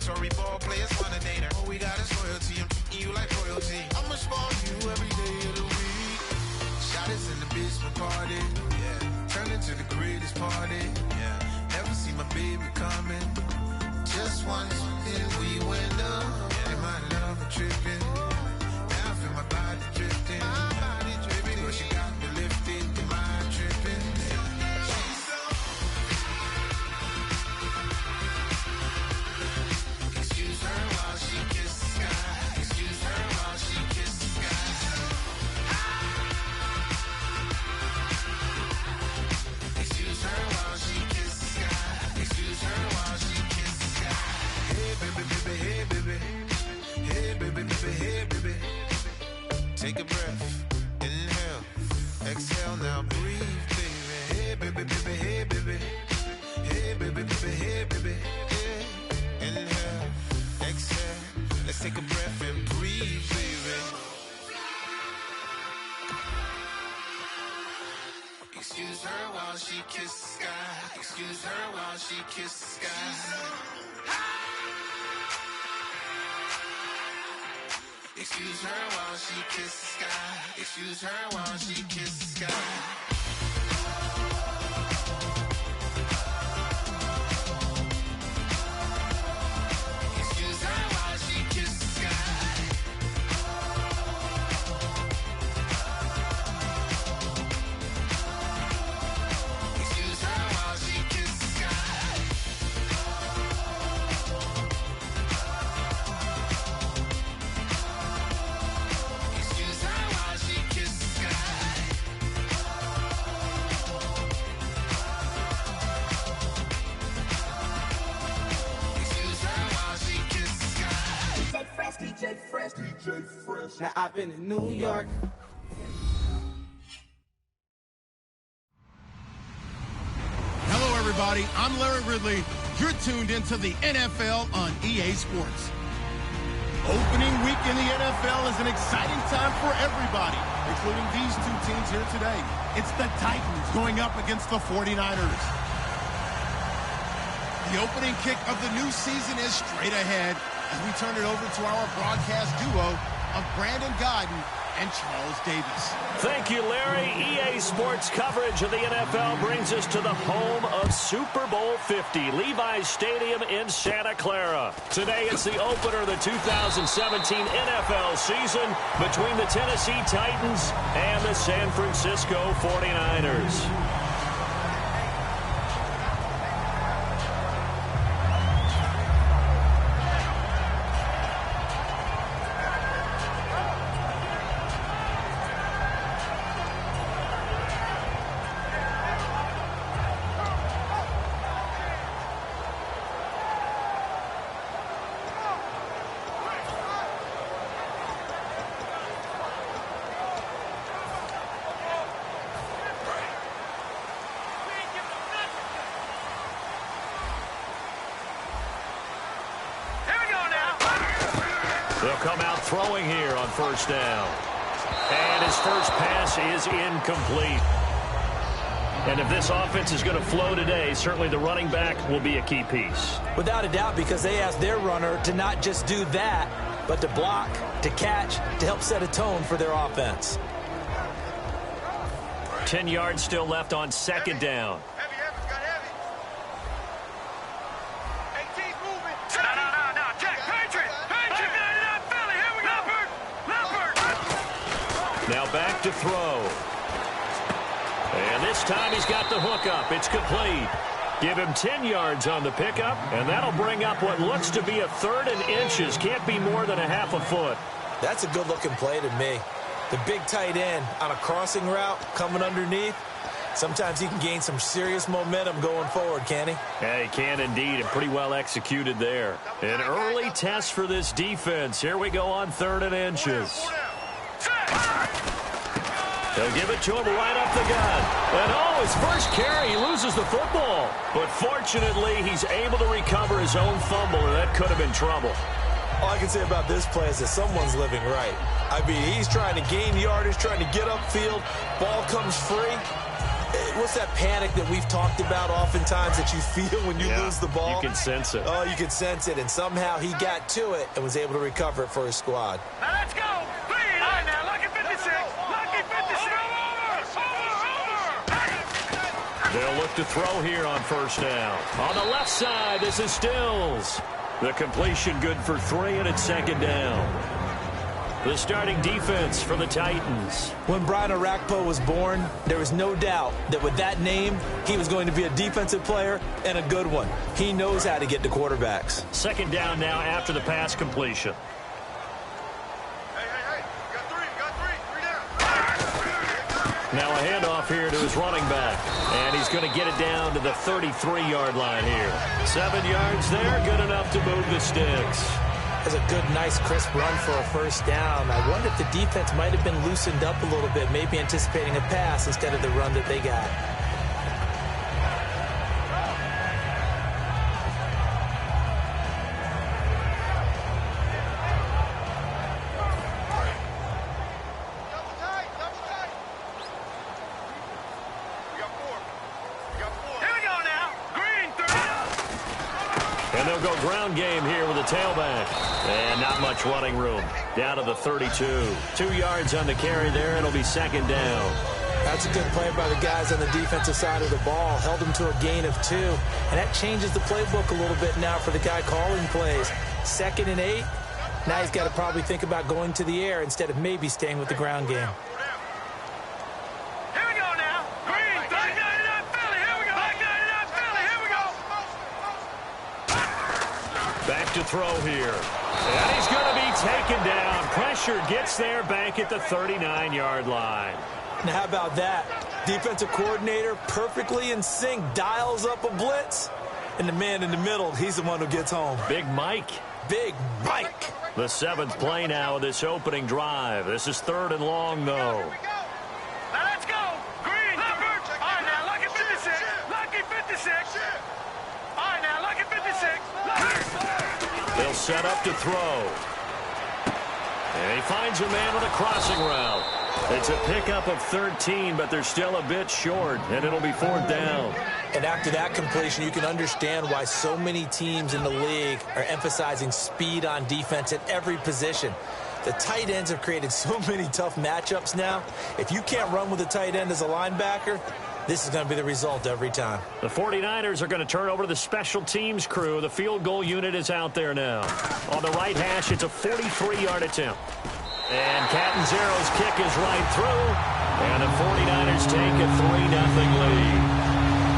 Mandatory ball players want a data. All we got is loyalty. I'm treating you like royalty. I'ma spoil you every day of the week. Shot us in the basement party. Yeah. Turn into the greatest party. Yeah. Never see my baby coming. Just once, then we went up. And my love a tripping. Now I feel my body drifting. But she got me lifted. The mind tripping. She's so. Excuse her while she kisses the sky. Excuse her while she kisses the sky. Excuse her while she kisses the sky. Excuse her while she kisses the sky. Hey baby, baby, hey baby. Hey baby, baby, hey baby. Take a breath, inhale, exhale, now breathe, baby. Hey baby, baby, hey baby. Hey baby, baby, hey baby. Hey. Inhale, exhale, let's take a breath and breathe, baby. Excuse her while she kisses the sky. Excuse her while she kisses the sky. Excuse her while she kisses the sky. Excuse her while she kisses the sky. Excuse her while she kisses the sky. Excuse her while she kisses the sky. Excuse her while she kisses the sky. Excuse her while she kisses the sky. DJ Fresh. Now I've been in New York. Hello, everybody. I'm Larry Ridley. You're tuned into the NFL on EA Sports. Opening week in the NFL is an exciting time for everybody, including these two teams here today. It's the Titans going up against the 49ers. The opening kick of the new season is straight ahead as we turn it over to our broadcast duo of Brandon Godden and Charles Davis. Thank you, Larry. EA Sports coverage of the NFL brings us to the home of Super Bowl 50, Levi's Stadium in Santa Clara. Today, it's the opener of the 2017 NFL season between the Tennessee Titans and the San Francisco 49ers. They'll come out throwing here on first down. And his first pass is incomplete. And if this offense is going to flow today, certainly the running back will be a key piece. Without a doubt, because they asked their runner to not just do that, but to block, to catch, to help set a tone for their offense. 10 yards still left on second down. Now back to throw. And this time he's got the hook up. It's complete. Give him 10 yards on the pickup, and that'll bring up what looks to be a 3rd and inches. Can't be more than a half a foot. That's a good-looking play to me. The big tight end on a crossing route coming underneath. Sometimes he can gain some serious momentum going forward, can he? Yeah, he can indeed, and pretty well executed there. An early test for this defense. Here we go on 3rd and inches. They'll give it to him right up the gut. And oh, his first carry, he loses the football. But fortunately, he's able to recover his own fumble, or that could have been trouble. All I can say about this play is that someone's living right. I mean, he's trying to gain yardage, trying to get upfield. Ball comes free. what's that panic that we've talked about oftentimes that you feel when you lose the ball? You can sense it. Oh, you can sense it, and somehow he got to it and was able to recover it for his squad. Now let's go. Clean. All right, now, lucky 56. Lucky 56. They'll look to throw here on first down. On the left side, this is Stills. The completion good for 3, and it's second down. The starting defense for the Titans. When Brian Orakpo was born, there was no doubt that with that name, he was going to be a defensive player and a good one. He knows how to get to quarterbacks. Second down now after the pass completion. Hey. Got three down. Now a handoff here to his running back. And he's going to get it down to the 33-yard line here. 7 yards there, good enough to move the sticks. That's a good, nice, crisp run for a first down. I wonder if the defense might have been loosened up a little bit, maybe anticipating a pass instead of the run that they got. And they'll go ground game here with a tailback. And not much running room. Down to the 32. 2 yards on the carry there. It'll be second down. That's a good play by the guys on the defensive side of the ball. Held them to a gain of 2. And that changes the playbook a little bit now for the guy calling plays. 2nd and 8. Now he's got to probably think about going to the air instead of maybe staying with the ground game. Back to throw here. And he's going to be taken down. Pressure gets there back at the 39-yard line. Now, how about that? Defensive coordinator perfectly in sync, dials up a blitz. And the man in the middle, he's the one who gets home. Big Mike. Big Mike. The 7th play now of this opening drive. This is 3rd and long, though. Now let's go. Green. Leopard. All right, now, lucky 56. Lucky 56. All right, now, lucky 56. They'll set up to throw. And he finds a man with a crossing route. It's a pickup of 13, but they're still a bit short, and it'll be 4th down. And after that completion, you can understand why so many teams in the league are emphasizing speed on defense at every position. The tight ends have created so many tough matchups now. If you can't run with a tight end as a linebacker, this is going to be the result every time. The 49ers are going to turn over to the special teams crew. The field goal unit is out there now. On the right hash, it's a 43-yard attempt. And Catanzaro's kick is right through. And the 49ers take a 3-0 lead.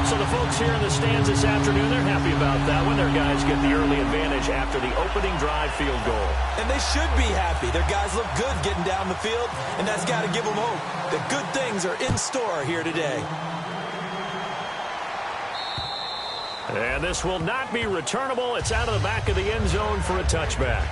So the folks here in the stands this afternoon, they're happy about that one. Their guys get the early advantage after the opening drive field goal. And they should be happy. Their guys look good getting down the field, and that's got to give them hope that good things are in store here today. And this will not be returnable. It's out of the back of the end zone for a touchback.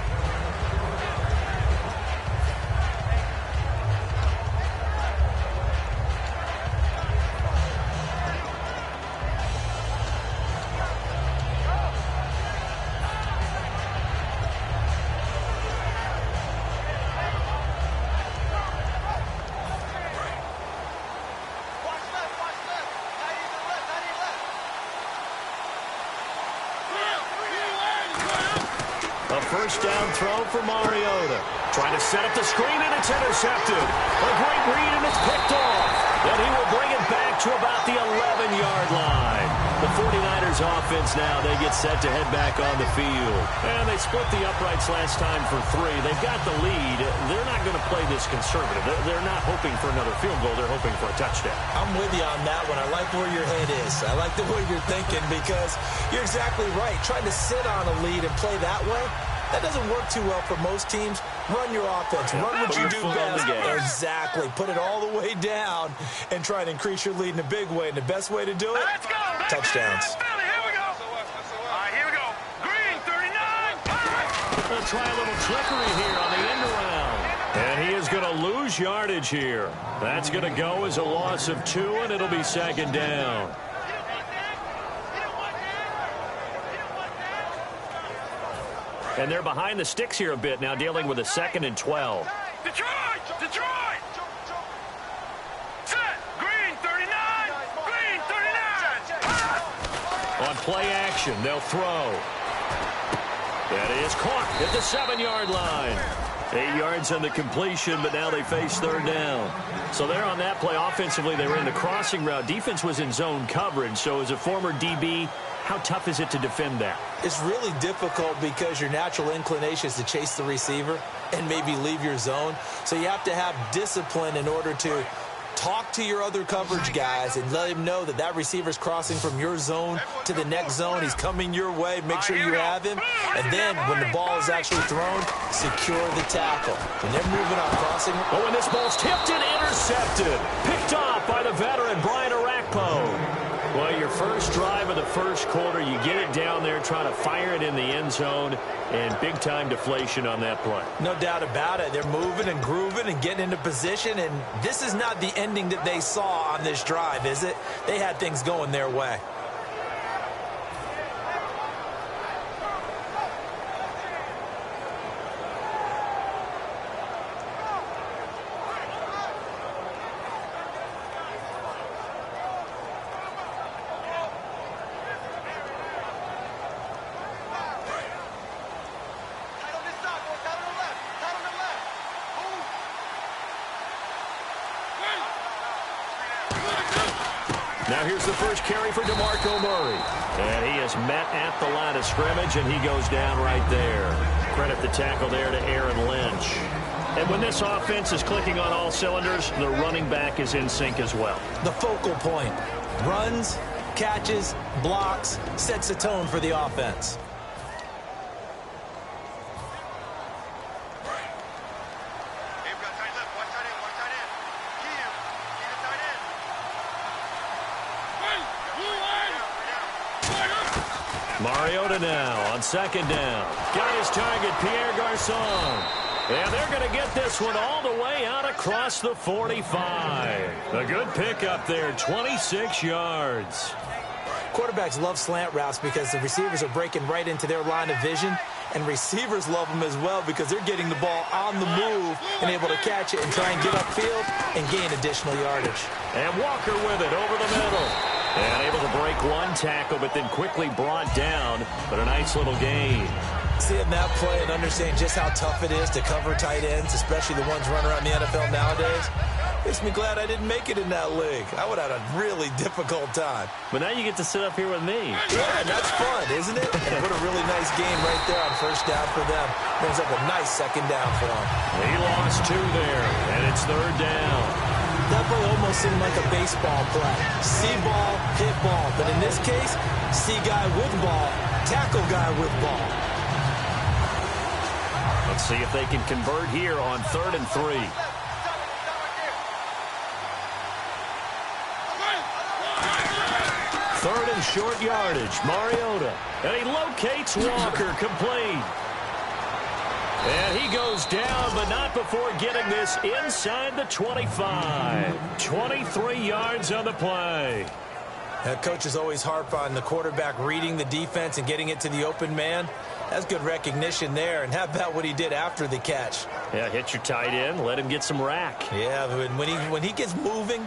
First down throw for Mariota. Trying to set up the screen, and it's intercepted. A great read, and it's picked off. And he will bring it back to about the 11-yard line. The 49ers offense now, they get set to head back on the field. And they split the uprights last time for 3. They've got the lead. They're not going to play this conservative. They're not hoping for another field goal. They're hoping for a touchdown. I'm with you on that one. I like where your head is. I like the way you're thinking because you're exactly right. Trying to sit on a lead and play that way, that doesn't work too well for most teams. Run your offense. Run what you do best. Exactly. Put it all the way down and try to increase your lead in a big way. And the best way to do it, touchdowns. Here we go. All right, here we go. Green, 39. They'll try a little trickery here on the end around. And he is going to lose yardage here. That's going to go as a loss of 2, and it'll be second down. And they're behind the sticks here a bit now, dealing with a 2nd and 12. Detroit! Set! Green, 39! Green! play action. They'll throw. That is caught at the 7-yard line. 8 yards on the completion, but now they face third down. So there on that play, offensively, they were in the crossing route. Defense was in zone coverage. So as a former DB, how tough is it to defend that? It's really difficult because your natural inclination is to chase the receiver and maybe leave your zone. So you have to have discipline in order to talk to your other coverage guys and let him know that that receiver's crossing from your zone to the next zone. He's coming your way. Make sure you have him. And then when the ball is actually thrown, secure the tackle. When they're moving on crossing. But when this ball's tipped and intercepted, picked off by the veteran Brian Arakpo. Well, your first drive of the first quarter, you get it down there, trying to fire it in the end zone, and big-time deflation on that play. No doubt about it. They're moving and grooving and getting into position, and this is not the ending that they saw on this drive, is it? They had things going their way. Now here's the first carry for DeMarco Murray. And he is met at the line of scrimmage, and he goes down right there. Credit the tackle there to Aaron Lynch. And when this offense is clicking on all cylinders, the running back is in sync as well. The focal point. Runs, catches, blocks, sets a tone for the offense. Mariota now on second down. Got his target, Pierre Garçon. And they're going to get this one all the way out across the 45. A good pickup there, 26 yards. Quarterbacks love slant routes because the receivers are breaking right into their line of vision. And receivers love them as well because they're getting the ball on the move and able to catch it and try and get upfield and gain additional yardage. And Walker with it over the middle. And able to break one tackle, but then quickly brought down. But a nice little gain. Seeing that play and understanding just how tough it is to cover tight ends, especially the ones running around the NFL nowadays, makes me glad I didn't make it in that league. I would have had a really difficult time. But now you get to sit up here with me. Yeah, and that's fun, isn't it? And what a really nice game right there on first down for them. Brings up a nice second down for them. He lost 2 there, and it's third down. That play almost seemed like a baseball play. See ball, hit ball. But in this case, see guy with ball, tackle guy with ball. Let's see if they can convert here on 3rd and 3. Third and short yardage, Mariota. And he locates Walker, complete. And he goes down, but not before getting this inside the 25. 23 yards on the play. Coaches always harp on the quarterback reading the defense and getting it to the open man. That's good recognition there. And how about what he did after the catch? Yeah, hit your tight end, let him get some rack. Yeah, but when he gets moving,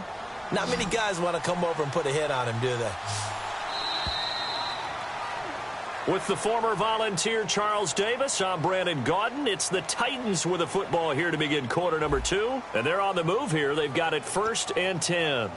not many guys want to come over and put a hit on him, do they? With the former Volunteer Charles Davis, I'm Brandon Gaudin. It's the Titans with the football here to begin quarter number 2. And they're on the move here. They've got it 1st and 10.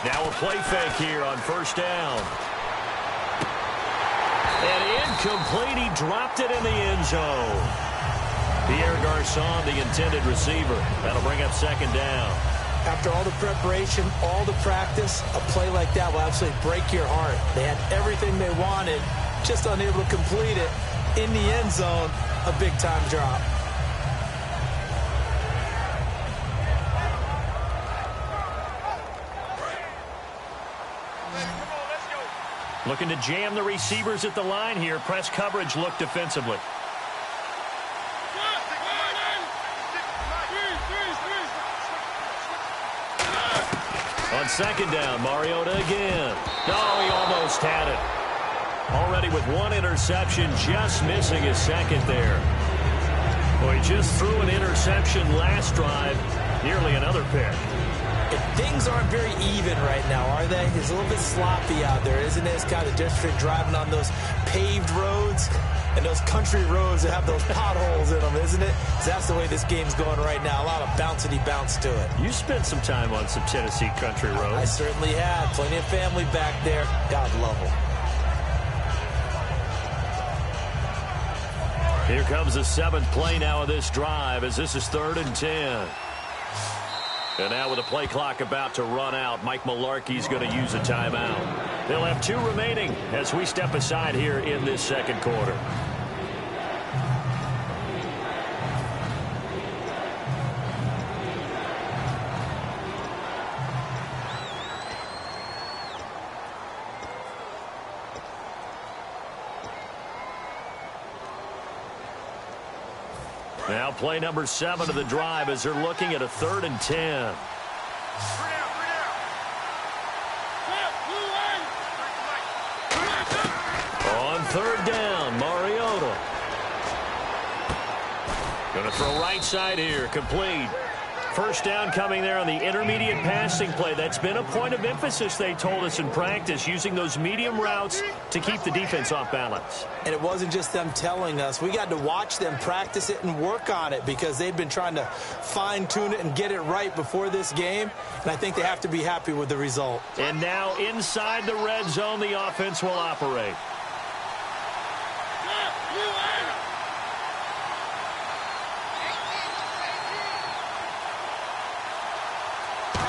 Now a play fake here on first down. And incomplete. He dropped it in the end zone. Pierre Garçon, the intended receiver. That'll bring up second down. After all the preparation, all the practice, a play like that will absolutely break your heart. They had everything they wanted, just unable to complete it. In the end zone, a big-time drop. Looking to jam the receivers at the line here. Press coverage look defensively. On second down, Mariota again. No, he almost had it. Already with one interception, just missing his second there. Well, he just threw an interception last drive, nearly another pick. And things aren't very even right now, are they? It's a little bit sloppy out there, isn't it? It's kind of just for driving on those paved roads and those country roads that have those potholes in them, isn't it? So that's the way this game's going right now. A lot of bouncy bounce to it. You spent some time on some Tennessee country roads. I certainly have. Plenty of family back there. God love them. Here comes the 7th play now of this drive as this is 3rd and 10. And now with the play clock about to run out, Mike Mularkey's going to use a timeout. They'll have 2 remaining as we step aside here in this second quarter. Now play number 7 of the drive as they're looking at a 3rd and 10. On 3rd down, Mariota. Going to throw right side here, complete. First down coming there on the intermediate passing play. That's been a point of emphasis, they told us in practice, using those medium routes to keep the defense off balance. And it wasn't just them telling us. We got to watch them practice it and work on it because they've been trying to fine-tune it and get it right before this game. And I think they have to be happy with the result. And now inside the red zone, the offense will operate.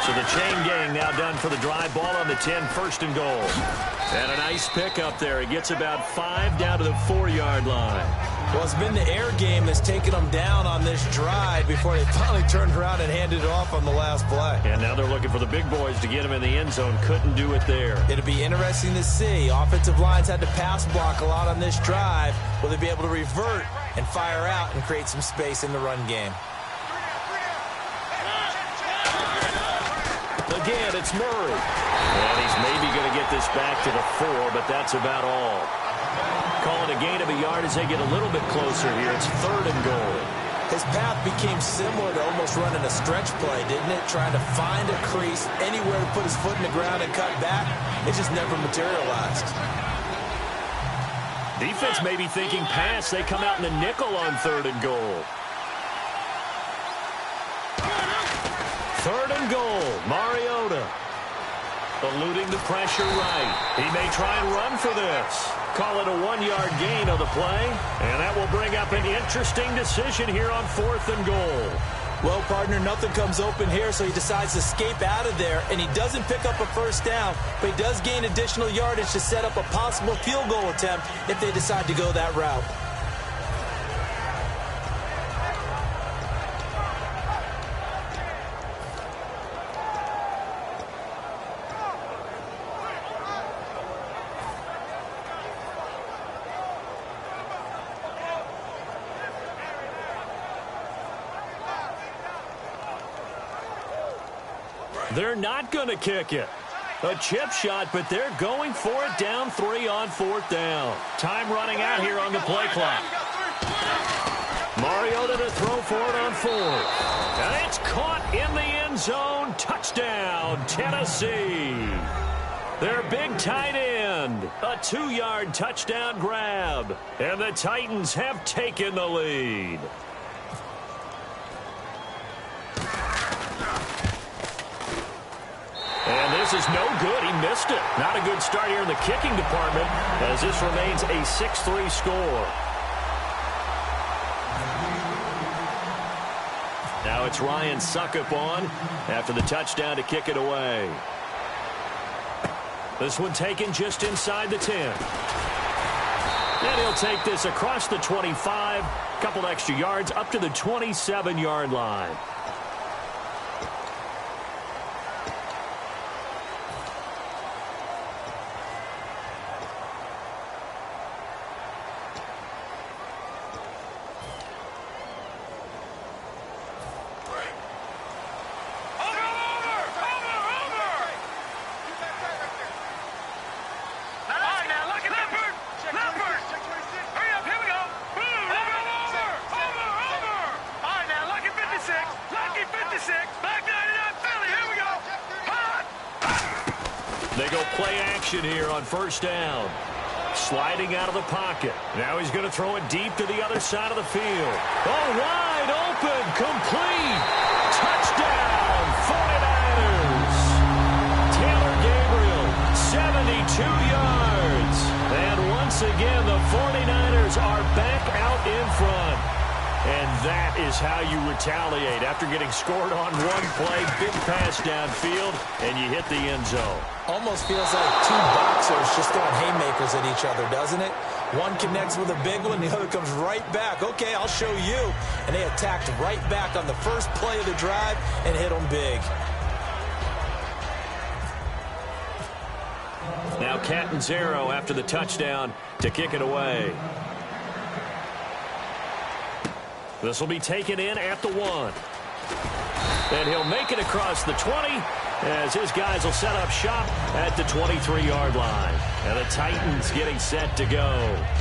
So the chain gang now done for the drive. Ball on the 10, 1st and goal. And a nice pickup there. He gets about 5 down to the 4-yard line. Well, it's been the air game that's taken them down on this drive before they finally turned around and handed it off on the last play. And now they're looking for the big boys to get him in the end zone. Couldn't do it there. It'll be interesting to see. Offensive lines had to pass block a lot on this drive. Will they be able to revert and fire out and create some space in the run game? Again, it's Murray. And he's maybe going to get this back to the 4, but that's about all. Calling a gain of a yard as they get a little bit closer here. It's 3rd and goal. His path became similar to almost running a stretch play, didn't it? Trying to find a crease, anywhere to put his foot in the ground and cut back. It just never materialized. Defense may be thinking pass. They come out in the nickel on 3rd and goal. 3rd and goal, Mariota. Eluding the pressure right. He may try and run for this. Call it a 1-yard gain on the play. And that will bring up an interesting decision here on 4th and goal. Well, partner, nothing comes open here, so he decides to escape out of there. And he doesn't pick up a 1st down, but he does gain additional yardage to set up a possible field goal attempt if they decide to go that route. They're not going to kick it. A chip shot, but they're going for it down 3 on 4th down. Time running out here on the play clock. Mariota to throw for it on 4th. And it's caught in the end zone. Touchdown, Tennessee. Their big tight end. A 2-yard touchdown grab. And the Titans have taken the lead. And this is no good. He missed it. Not a good start here in the kicking department as this remains a 6-3 score. Now it's Ryan Suckup on after the touchdown to kick it away. This one taken just inside the 10. And he'll take this across the 25. A couple extra yards up to the 27-yard line. They go play action here on first down. Sliding out of the pocket. Now he's going to throw it deep to the other side of the field. Oh, wide open. Complete. Touchdown, 49ers. Taylor Gabriel, 72 yards. And once again, the 49ers are back out in front. And that is how you retaliate. After getting scored on one play, big pass downfield, and you hit the end zone. Almost feels like two boxers just throwing haymakers at each other, doesn't it? One connects with a big one, the other comes right back. Okay, I'll show you. And they attacked right back on the first play of the drive and hit them big. Now Catanzaro after the touchdown to kick it away. This will be taken in at the 1. And he'll make it across the 20 as his guys will set up shop at the 23-yard line. And the Titans getting set to go.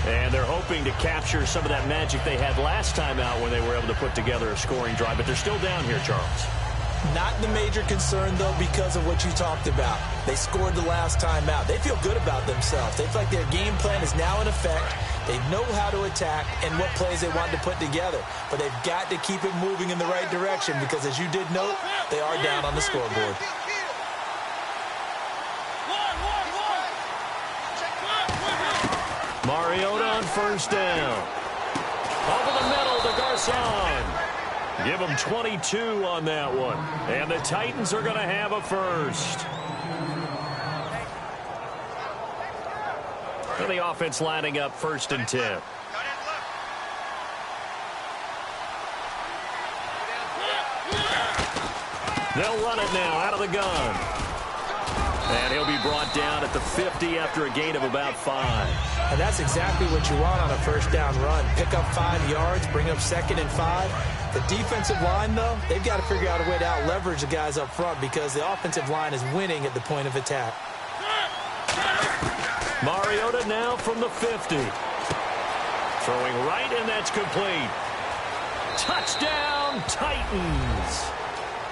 And they're hoping to capture some of that magic they had last time out when they were able to put together a scoring drive. But they're still down here, Charles. Not the major concern, though, because of what you talked about. They scored the last time out. They feel good about themselves. They feel like their game plan is now in effect. They know how to attack and what plays they want to put together. But they've got to keep it moving in the right direction because, as you did note, they are down on the scoreboard. Mariota on first down. Over the middle to Garcon. Give them 22 on that one. And the Titans are going to have a first. And the offense lining up 1st and 10. They'll run it now out of the gun. And he'll be brought down at the 50 after a gain of about 5. And that's exactly what you want on a first down run. Pick up 5 yards, bring up 2nd and 5. The defensive line, though, they've got to figure out a way to out-leverage the guys up front because the offensive line is winning at the point of attack. Mariota now from the 50. Throwing right, and that's complete. Touchdown, Titans.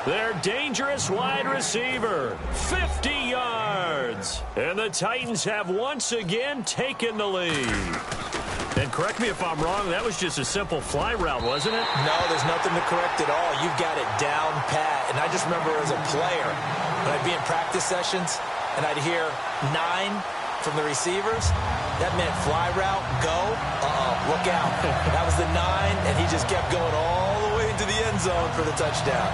Their dangerous wide receiver, 50 yards. And the Titans have once again taken the lead. And correct me if I'm wrong, that was just a simple fly route, wasn't it? No, there's nothing to correct at all. You've got it down pat. And I just remember as a player, when I'd be in practice sessions, and I'd hear 9 from the receivers, that meant fly route, go, look out. That was the 9, and he just kept going all the way into the end zone for the touchdown.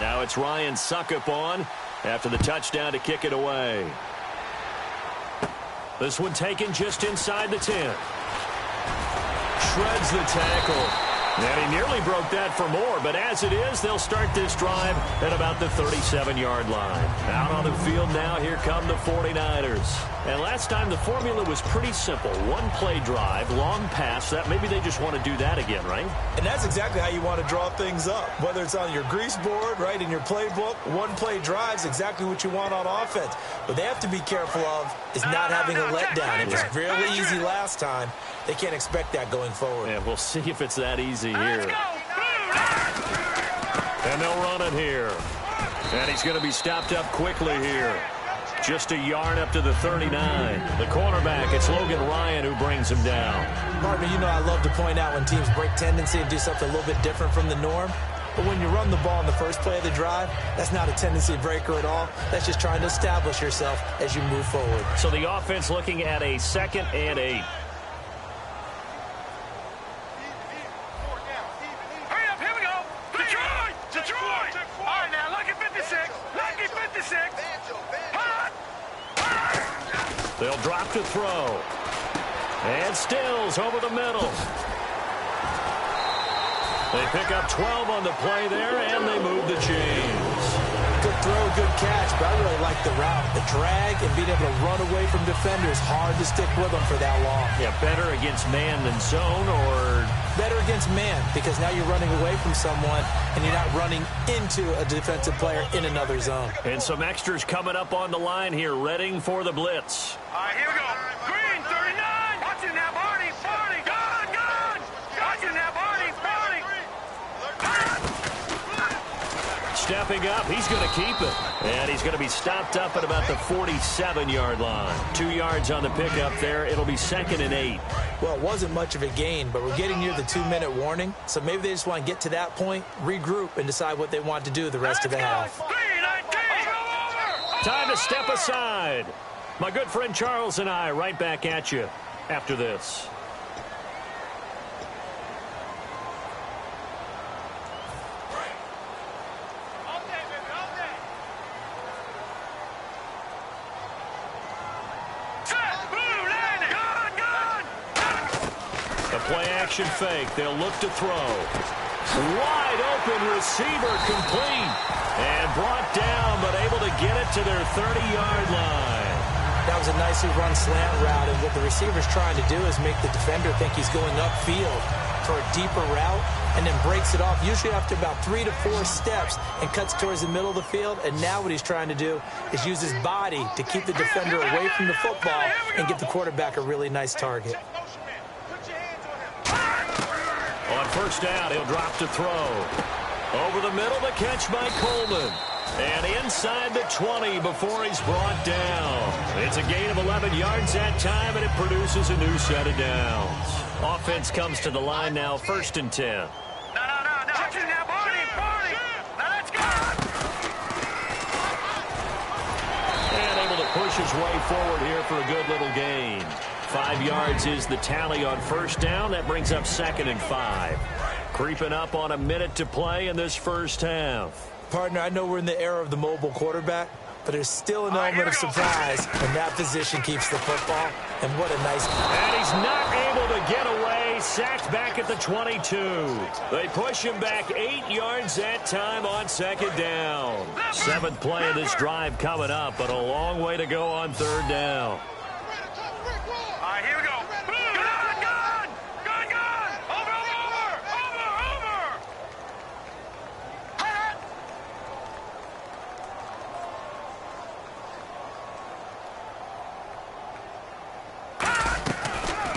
Now it's Ryan Suckup on after the touchdown to kick it away. This one taken just inside the 10. Shreds the tackle. And he nearly broke that for more, but as it is, they'll start this drive at about the 37-yard line. Out on the field now, here come the 49ers. And last time, the formula was pretty simple. One-play drive, long pass. That maybe they just want to do that again, right? And that's exactly how you want to draw things up. Whether it's on your grease board, right, in your playbook, one-play drive's exactly what you want on offense. What they have to be careful of is not having a letdown. It was really easy last time. They can't expect that going forward. Yeah, we'll see if it's that easy here. And they'll run it here. And he's going to be stopped up quickly here. Just a yard up to the 39. The cornerback, it's Logan Ryan who brings him down. Partner, you know I love to point out when teams break tendency and do something a little bit different from the norm. But when you run the ball in the first play of the drive, that's not a tendency breaker at all. That's just trying to establish yourself as you move forward. So the offense looking at a 2nd and 8. They'll drop to throw. And Stills over the middle. They pick up 12 on the play there, and they move the chains. Good throw, good catch, but I really like the route. The drag and being able to run away from defenders, hard to stick with them for that long. Yeah, better against man than zone, or? Better against man, because now you're running away from someone and you're not running into a defensive player in another zone. And some extras coming up on the line here, readying for the blitz. All right, here we go. Green, 39. Watching that, Barney. Barney, gone. Watching that, Barney. Stepping up, he's going to keep it. And he's going to be stopped up at about the 47-yard line. 2 yards on the pickup there. It'll be 2nd and 8. Well, it wasn't much of a gain, but we're getting near the 2-minute warning. So maybe they just want to get to that point, regroup, and decide what they want to do the rest of the half. Time to step aside. My good friend Charles and I right back at you after this. Play-action fake. They'll look to throw. Wide open receiver complete. And brought down, but able to get it to their 30-yard line. That was a nicely run slant route, and what the receiver's trying to do is make the defender think he's going upfield for a deeper route, and then breaks it off, usually after about 3 to 4 steps, and cuts towards the middle of the field. And now what he's trying to do is use his body to keep the defender away from the football and give the quarterback a really nice target. On first down, he'll drop to throw. Over the middle, the catch by Coleman. And inside the 20 before he's brought down. It's a gain of 11 yards that time, and it produces a new set of downs. Offense comes to the line now, 1st and 10. No. Watching that, Barney. Now let's go. And able to push his way forward here for a good little gain. 5 yards is the tally on first down. That brings up 2nd and 5. Creeping up on a minute to play in this first half. Partner, I know we're in the era of the mobile quarterback, but there's still an element of surprise when that position keeps the football. And what a nice... And he's not able to get away. Sacked back at the 22. They push him back 8 yards that time on 2nd down. 7th play of this drive coming up, but a long way to go on 3rd down. All right, here we go. Gone. Over.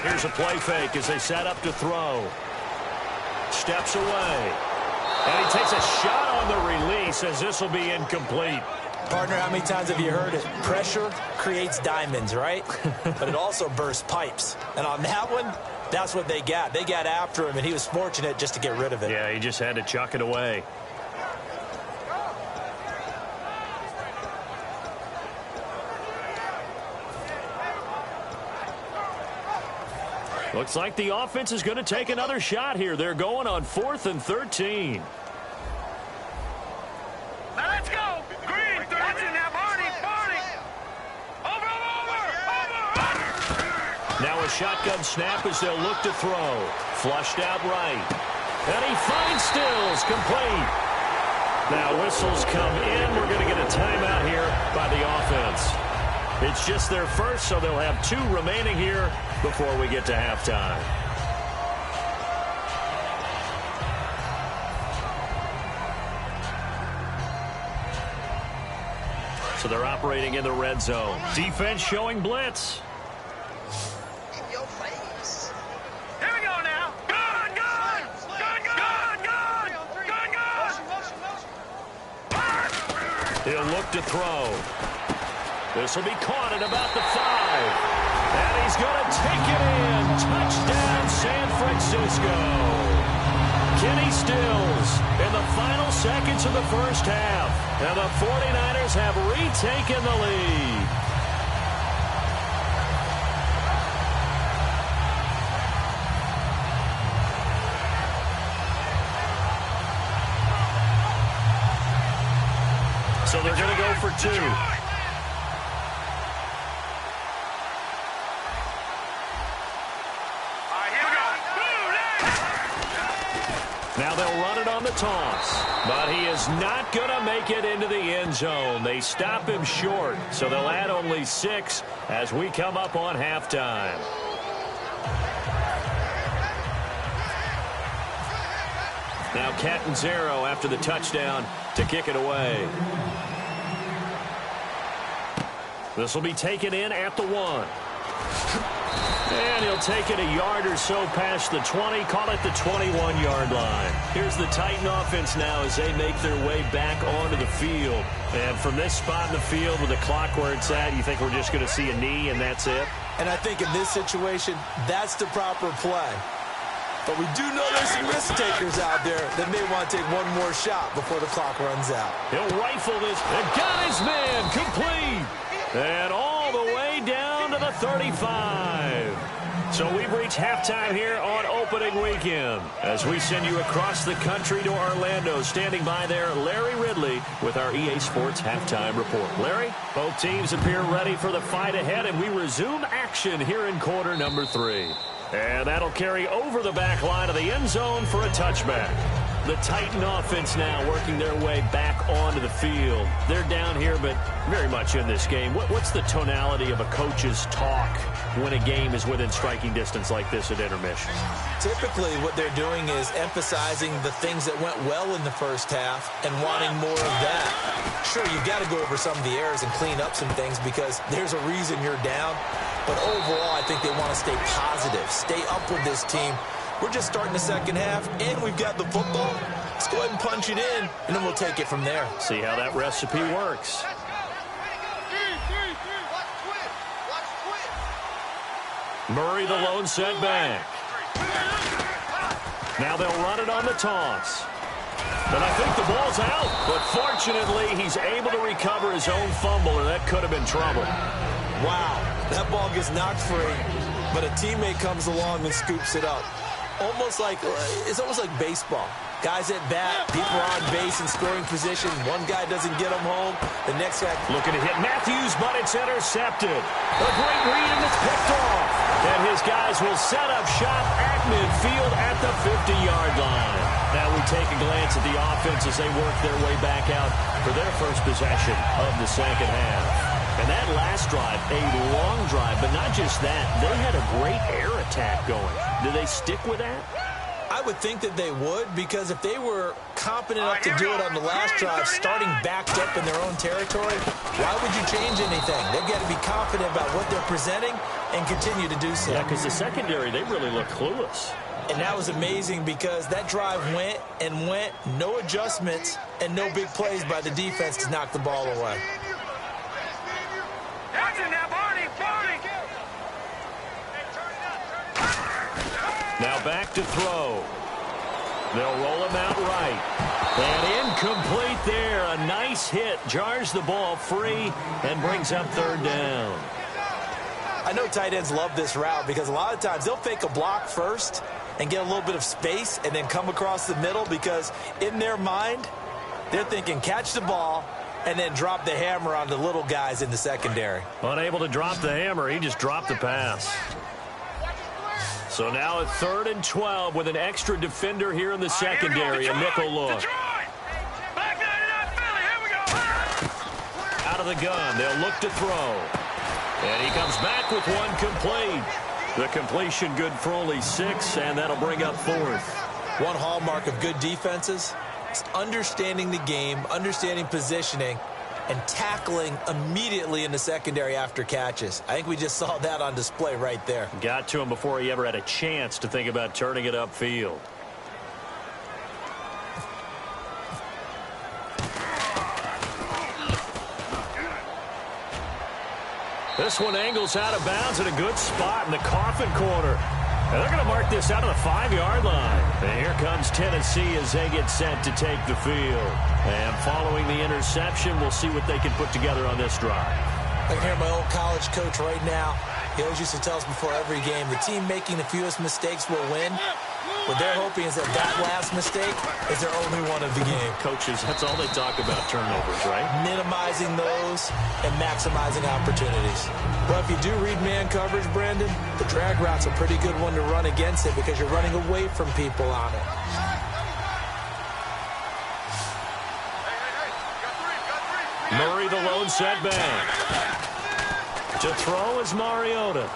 Here's a play fake as they set up to throw. Steps away. And he takes a shot on the release as this will be incomplete. Partner, how many times have you heard it? Pressure creates diamonds, right? But it also bursts pipes. And on that one, that's what they got. They got after him, and he was fortunate just to get rid of it. Yeah, he just had to chuck it away. Looks like the offense is going to take another shot here. They're going on 4th and 13. Now let's go. Green, 13. Now, Barney. Over. Now a shotgun snap as they'll look to throw. Flushed out right. And he finds Stills complete. Now whistles come in. We're going to get a timeout here by the offense. It's just their first, so they'll have 2 remaining here before we get to halftime. So they're operating in the red zone. Defense showing blitz. In your face. Here we go now. Gone. He'll look to throw. This will be caught at about the 5. And he's going to take it in. Touchdown, San Francisco. Kenny Stills in the final seconds of the first half. And the 49ers have retaken the lead. So they're going to go for 2. Now they'll run it on the the toss. But he is not going to make it into the end zone. They stop him short, so they'll add only 6 as we come up on halftime. Now Catanzaro after the touchdown to kick it away. This will be taken in at the 1. And he'll take it a yard or so past the 20, call it the 21-yard line. Here's the Titan offense now as they make their way back onto the field. And from this spot in the field with the clock where it's at, you think we're just going to see a knee and that's it? And I think in this situation, that's the proper play. But we do know there's some risk takers out there that may want to take one more shot before the clock runs out. He'll rifle this and got his man complete. And all the way down to the 35. So we've reached halftime here on opening weekend. As we send you across the country to Orlando, standing by there, Larry Ridley with our EA Sports Halftime Report. Larry, both teams appear ready for the fight ahead, and we resume action here in quarter number 3. And that'll carry over the back line of the end zone for a touchback. The Titan offense now working their way back onto the field. They're down here, but very much in this game. What's the tonality of a coach's talk when a game is within striking distance like this at intermission? Typically, what they're doing is emphasizing the things that went well in the first half and wanting more of that. Sure, you've got to go over some of the errors and clean up some things because there's a reason you're down. But overall, I think they want to stay positive, stay up with this team. We're just starting the second half, and we've got the football. Let's go ahead and punch it in, and then we'll take it from there. See how that recipe works. Murray, the lone setback. Now they'll run it on the toss. And I think the ball's out. But fortunately, he's able to recover his own fumble, and that could have been trouble. Wow, that ball gets knocked free, but a teammate comes along and scoops it up. It's almost like baseball. Guys at bat, people are on base in scoring position. One guy doesn't get them home. The next guy looking to hit Matthews, but it's intercepted. A great read, and it's picked off. And his guys will set up shop at midfield at the 50-yard line. Now we take a glance at the offense as they work their way back out for their first possession of the second half. And that last drive, a long drive, but not just that. They had a great air attack going. Do they stick with that? I would think that they would, because if they were competent enough to do it on the last drive, starting backed up in their own territory, why would you change anything? They've got to be confident about what they're presenting and continue to do so. Yeah, because the secondary, they really look clueless. And that was amazing because that drive went and went, no adjustments, and no big plays by the defense to knock the ball away. Now back to throw. They'll roll him out right. And incomplete there. A nice hit. Jars the ball free and brings up third down. I know tight ends love this route because a lot of times they'll fake a block first and get a little bit of space and then come across the middle because in their mind, they're thinking catch the ball and then drop the hammer on the little guys in the secondary. Unable to drop the hammer, he just dropped the pass. So now at 3rd and 12 with an extra defender here in the secondary. A nickel look. Out of the gun, they'll look to throw. And he comes back with one complete. The completion good for only 6, and that'll bring up 4th. One hallmark of good defenses is understanding the game, understanding positioning, and tackling immediately in the secondary after catches. I think we just saw that on display right there. Got to him before he ever had a chance to think about turning it upfield. This one angles out of bounds in a good spot in the coffin corner. And they're going to mark this out of the 5-yard line. And here comes Tennessee as they get set to take the field. And following the interception, we'll see what they can put together on this drive. I can hear my old college coach right now. He always used to tell us before every game, the team making the fewest mistakes will win. What they're hoping is that last mistake is their only one of the game. Coaches, that's all they talk about, turnovers, right? Minimizing those and maximizing opportunities. But if you do read man coverage, Brandon, the drag route's a pretty good one to run against it because you're running away from people on it. Murray the lone setback. To throw is Mariota.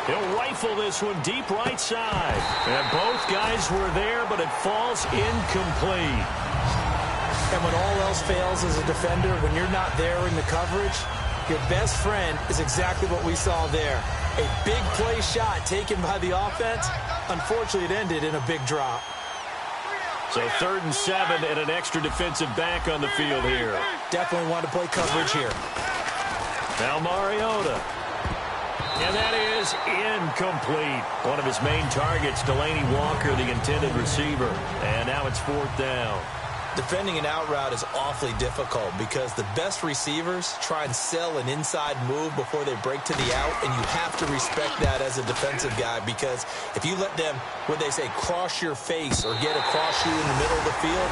He'll rifle this one deep right side. And both guys were there, but it falls incomplete. And when all else fails as a defender, when you're not there in the coverage, your best friend is exactly what we saw there. A big play shot taken by the offense. Unfortunately, it ended in a big drop. So 3rd and 7 and an extra defensive back on the field here. Definitely want to play coverage here. Now Mariota. And that is incomplete. One of his main targets, Delaney Walker, the intended receiver. And now it's 4th down. Defending an out route is awfully difficult because the best receivers try and sell an inside move before they break to the out, and you have to respect that as a defensive guy, because if you let them, what they say, cross your face or get across you in the middle of the field,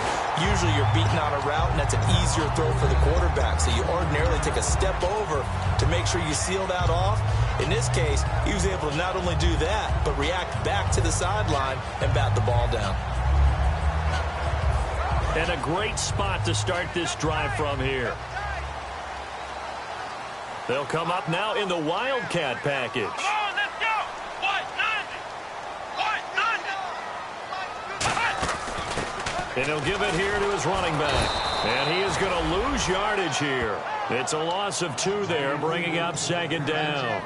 usually you're beaten on a route, and that's an easier throw for the quarterback. So you ordinarily take a step over to make sure you seal that off. In this case, he was able to not only do that, but react back to the sideline and bat the ball down. And a great spot to start this drive from here. They'll come up now in the Wildcat package. Come on, let's go. And he'll give it here to his running back. And he is going to lose yardage here. It's a loss of 2 there, bringing up 2nd down.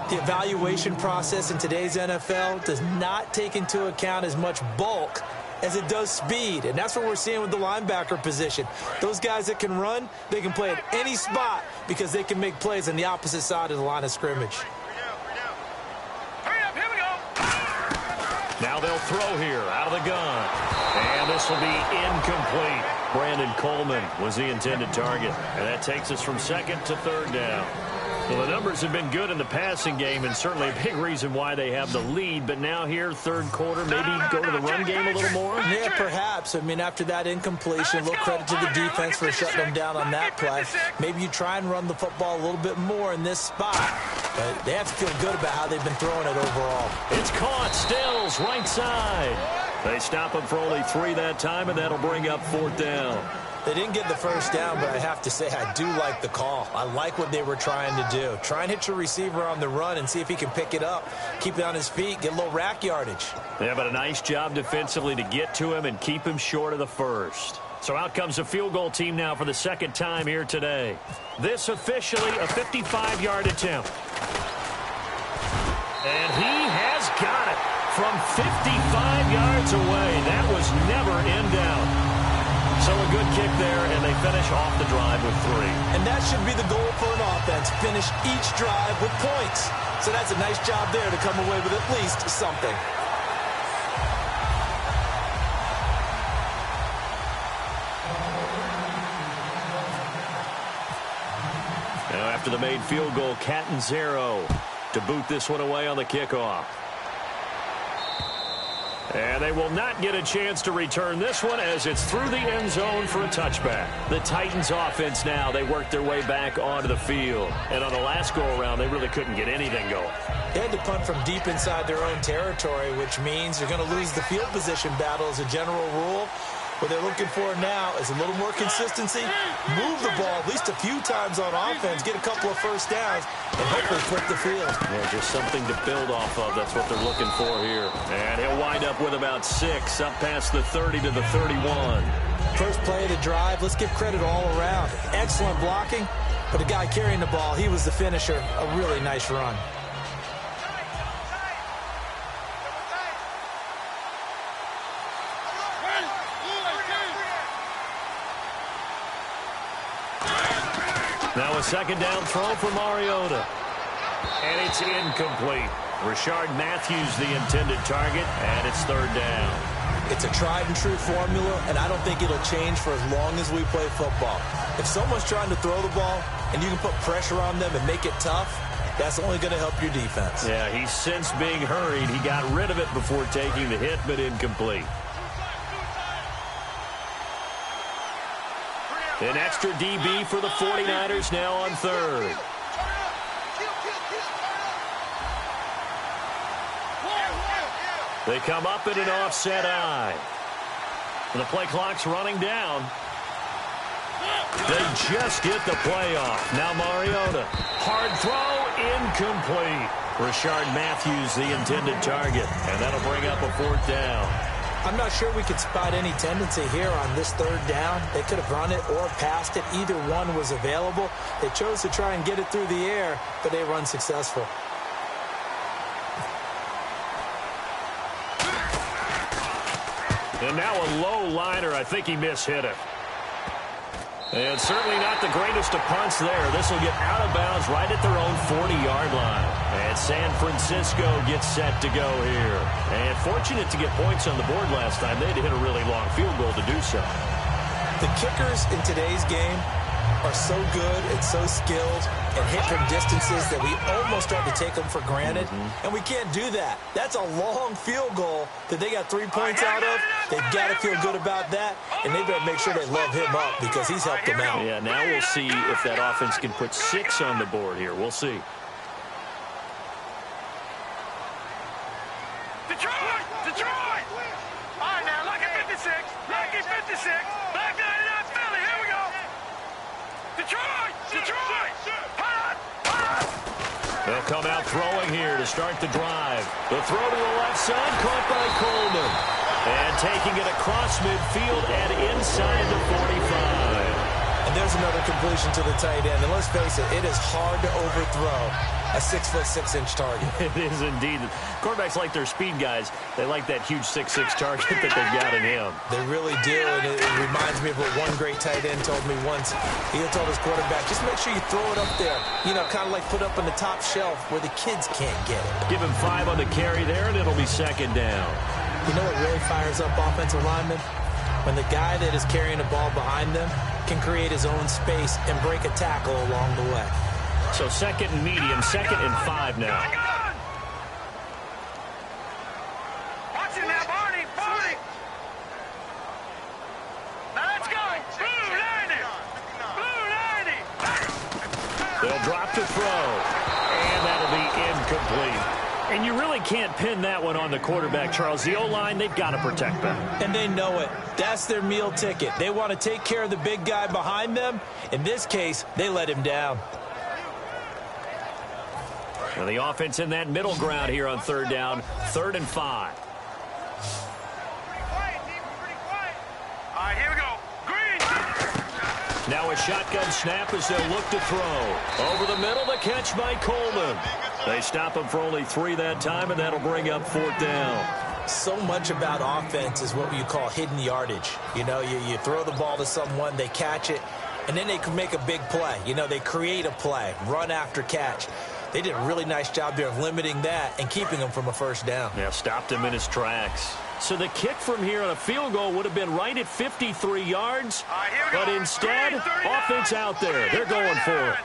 The evaluation process in today's NFL does not take into account as much bulk as it does speed, and that's what we're seeing with the linebacker position. Those guys that can run, they can play at any spot because they can make plays on the opposite side of the line of scrimmage. Hurry up, here we go. Now they'll throw here out of the gun. And this will be incomplete. Brandon Coleman was the intended target. And that takes us from 2nd to 3rd down. Well, the numbers have been good in the passing game, and certainly a big reason why they have the lead. But now here, 3rd quarter, maybe go to the run game a little more? Yeah, perhaps. I mean, after that incompletion, a little credit to the defense for shutting them down on that play. Maybe you try and run the football a little bit more in this spot. But they have to feel good about how they've been throwing it overall. It's caught. Stills, right side. They stop him for only 3 that time, and that'll bring up 4th down. They didn't get the first down, but I have to say I do like the call. I like what they were trying to do. Try and hit your receiver on the run and see if he can pick it up. Keep it on his feet, get a little rack yardage. Yeah, but a nice job defensively to get to him and keep him short of the first. So out comes a field goal team now for the 2nd time here today. This officially a 55-yard attempt. And he has got it from 55 yards away. That was never in doubt. So a good kick there, and they finish off the drive with 3. And that should be the goal for an offense, finish each drive with points. So that's a nice job there to come away with at least something. Now after the made field goal, Catanzaro to boot this one away on the kickoff. And they will not get a chance to return this one as it's through the end zone for a touchback. The Titans offense now, they worked their way back onto the field. And on the last go-around, they really couldn't get anything going. They had to punt from deep inside their own territory, which means you're going to lose the field position battle as a general rule. What they're looking for now is a little more consistency, move the ball at least a few times on offense, get a couple of first downs, and hopefully flip the field. Yeah, just something to build off of. That's what they're looking for here. And he'll wind up with about 6, up past the 30 to the 31. First play of the drive, let's give credit all around. Excellent blocking, but the guy carrying the ball, he was the finisher. A really nice run. Now a 2nd down throw for Mariota. And it's incomplete. Rashard Matthews the intended target, and it's 3rd down. It's a tried and true formula, and I don't think it'll change for as long as we play football. If someone's trying to throw the ball and you can put pressure on them and make it tough, that's only going to help your defense. Yeah, he's since being hurried. He got rid of it before taking the hit, but incomplete. An extra DB for the 49ers now on 3rd. They come up in an offset eye. The play clock's running down. They just get the playoff. Now Mariota. Hard throw, incomplete. Rashard Matthews, the intended target. And that'll bring up a 4th down. I'm not sure we could spot any tendency here on this 3rd down. They could have run it or passed it. Either one was available. They chose to try and get it through the air, but they were unsuccessful. And now a low liner. I think he mishit it. And certainly not the greatest of punts there. This will get out of bounds right at their own 40-yard line. And San Francisco gets set to go here. And fortunate to get points on the board last time. They had to hit a really long field goal to do so. The kickers in today's game are so good and so skilled and hit from distances that we almost start to take them for granted. And we can't do that. That's a long field goal that they got 3 points out of. They've got to feel good about that, and they better make sure they love him up because he's helped them out. Yeah, now we'll see if that offense can put 6 on the board here. We'll see. Detroit! All right, now, lucky 56. Lucky 56. Black 99 Philly. Here we go. Detroit! They'll come out throwing here to start the drive. The throw to the left side, caught by Coleman. And taking it across midfield and inside the 45. And there's another completion to the tight end. And let's face it, it is hard to overthrow a 6'6" target. It is indeed. Quarterbacks like their speed guys. They like that huge 6'6" target that they've got in him. They really do, and it reminds me of what one great tight end told me once. He told his quarterback, just make sure you throw it up there. You know, kind of like put up on the top shelf where the kids can't get it. Give him 5 on the carry there, and it'll be 2nd down. You know what really fires up offensive linemen? When the guy that is carrying the ball behind them can create his own space and break a tackle along the way. So 2nd and medium, 2nd and 5 now. Watch it now, Barney. Now let's go. Blue 90. They'll drop to throw, and that'll be incomplete. And you really can't pin that one on the quarterback, Charles. The O-line, they've got to protect that. And they know it. That's their meal ticket. They want to take care of the big guy behind them. In this case, they let him down. And the offense in that middle ground here on 3rd down, 3rd and 5. All right, here we go. Green. Now a shotgun snap as they'll look to throw. Over the middle, the catch by Coleman. They stop him for only 3 that time, and that'll bring up 4th down. So much about offense is what you call hidden yardage. You know, you throw the ball to someone, they catch it, and then they can make a big play. You know, they create a play, run after catch. They did a really nice job there of limiting that and keeping him from a 1st down. Yeah, stopped him in his tracks. So the kick from here on a field goal would have been right at 53 yards. Right, but instead, offense out there. They're going for it.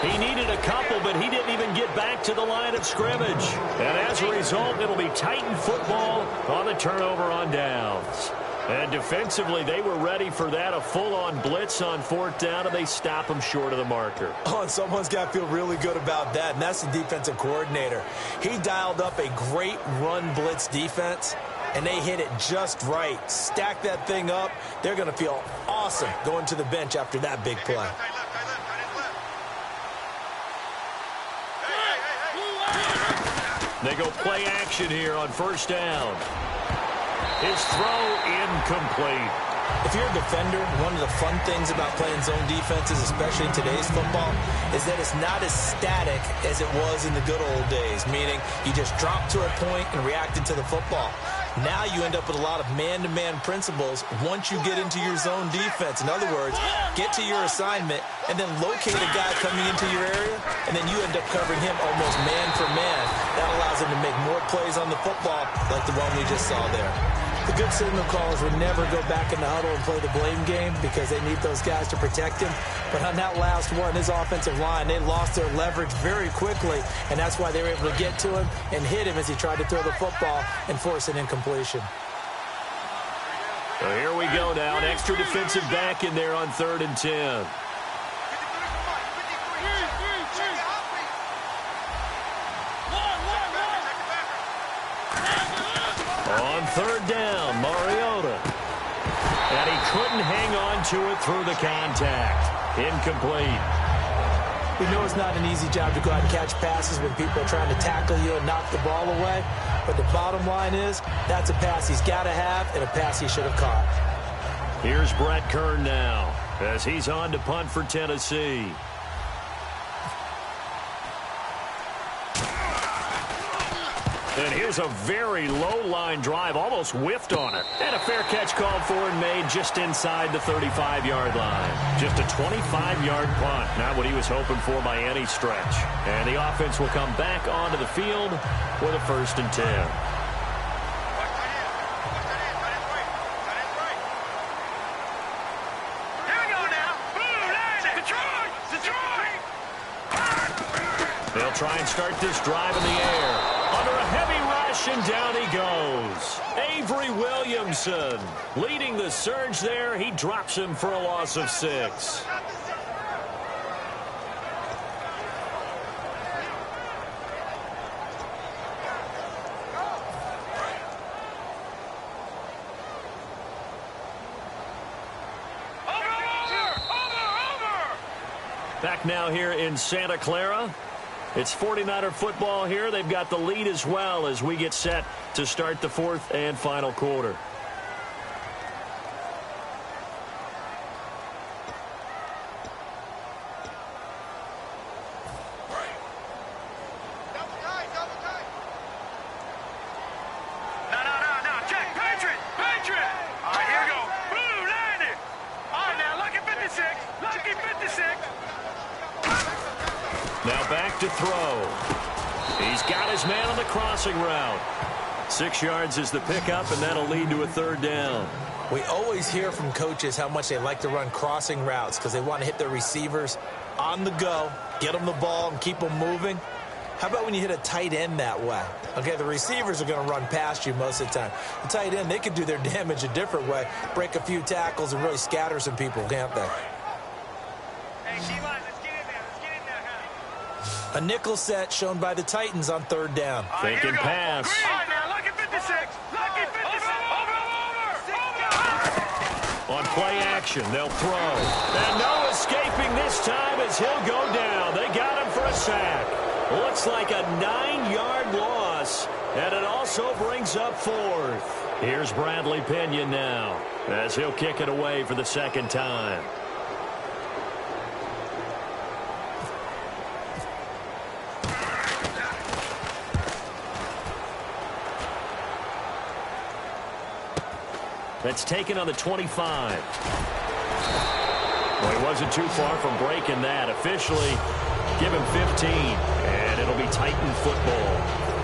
He needed a couple, but he didn't even get back to the line of scrimmage. And as a result, it'll be Titan football on the turnover on downs. And defensively, they were ready for that, a full-on blitz on 4th down, and they stop him short of the marker. Oh, and someone's got to feel really good about that, and that's the defensive coordinator. He dialed up a great run blitz defense, and they hit it just right. Stack that thing up. They're going to feel awesome going to the bench after that big play. They go play action here on 1st down. His throw incomplete. If you're a defender, one of the fun things about playing zone defenses, especially in today's football, is that it's not as static as it was in the good old days, meaning you just drop to a point and react into the football. Now you end up with a lot of man-to-man principles once you get into your zone defense. In other words, get to your assignment and then locate a guy coming into your area, and then you end up covering him almost man for man. That allows him to make more plays on the football like the one we just saw there. The good signal callers would never go back in the huddle and play the blame game because they need those guys to protect him. But on that last one, his offensive line, they lost their leverage very quickly, and that's why they were able to get to him and hit him as he tried to throw the football and force an incompletion. So here we go now, an extra defensive back in there on 3rd and 10. On third down, Mariota. And he couldn't hang on to it through the contact. Incomplete. We know it's not an easy job to go out and catch passes when people are trying to tackle you and knock the ball away. But the bottom line is, that's a pass he's got to have and a pass he should have caught. Here's Brett Kern now as he's on to punt for Tennessee. And here's a very low-line drive, almost whiffed on it. And a fair catch called for and made just inside the 35-yard line. Just a 25-yard punt, not what he was hoping for by any stretch. And the offense will come back onto the field with a 1st and 10. Here we go now. Blue line, Detroit! Detroit! They'll try and start this drive in the air. Under a heavy rush, and down he goes. Avery Williamson leading the surge there. He drops him for a loss of 6. Back now here in Santa Clara. It's 49er football here. They've got the lead as well as we get set to start the 4th and final quarter. No. Check. Patriot. All right, here we go. Blue line it. All right, now, lucky 56. Lucky 56. Now back to throw. He's got his man on the crossing route. 6 yards is the pickup, and that'll lead to a 3rd down. We always hear from coaches how much they like to run crossing routes because they want to hit their receivers on the go, get them the ball, and keep them moving. How about when you hit a tight end that way? Okay, the receivers are going to run past you most of the time. The tight end, they can do their damage a different way, break a few tackles, and really scatter some people, can't they? Hey, T-Line, let's get in there. A nickel set shown by the Titans on 3rd down. Thinking pass. All right, now, lucky 56. Lucky 56. Over. On play action, they'll throw. And no escaping this time as he'll go down. They got him for a sack. Looks like a 9-yard loss. And it also brings up 4th. Here's Bradley Pinion now as he'll kick it away for the 2nd time. That's taken on the 25. Well, he wasn't too far from breaking that. Officially, give him 15, and it'll be Titan football.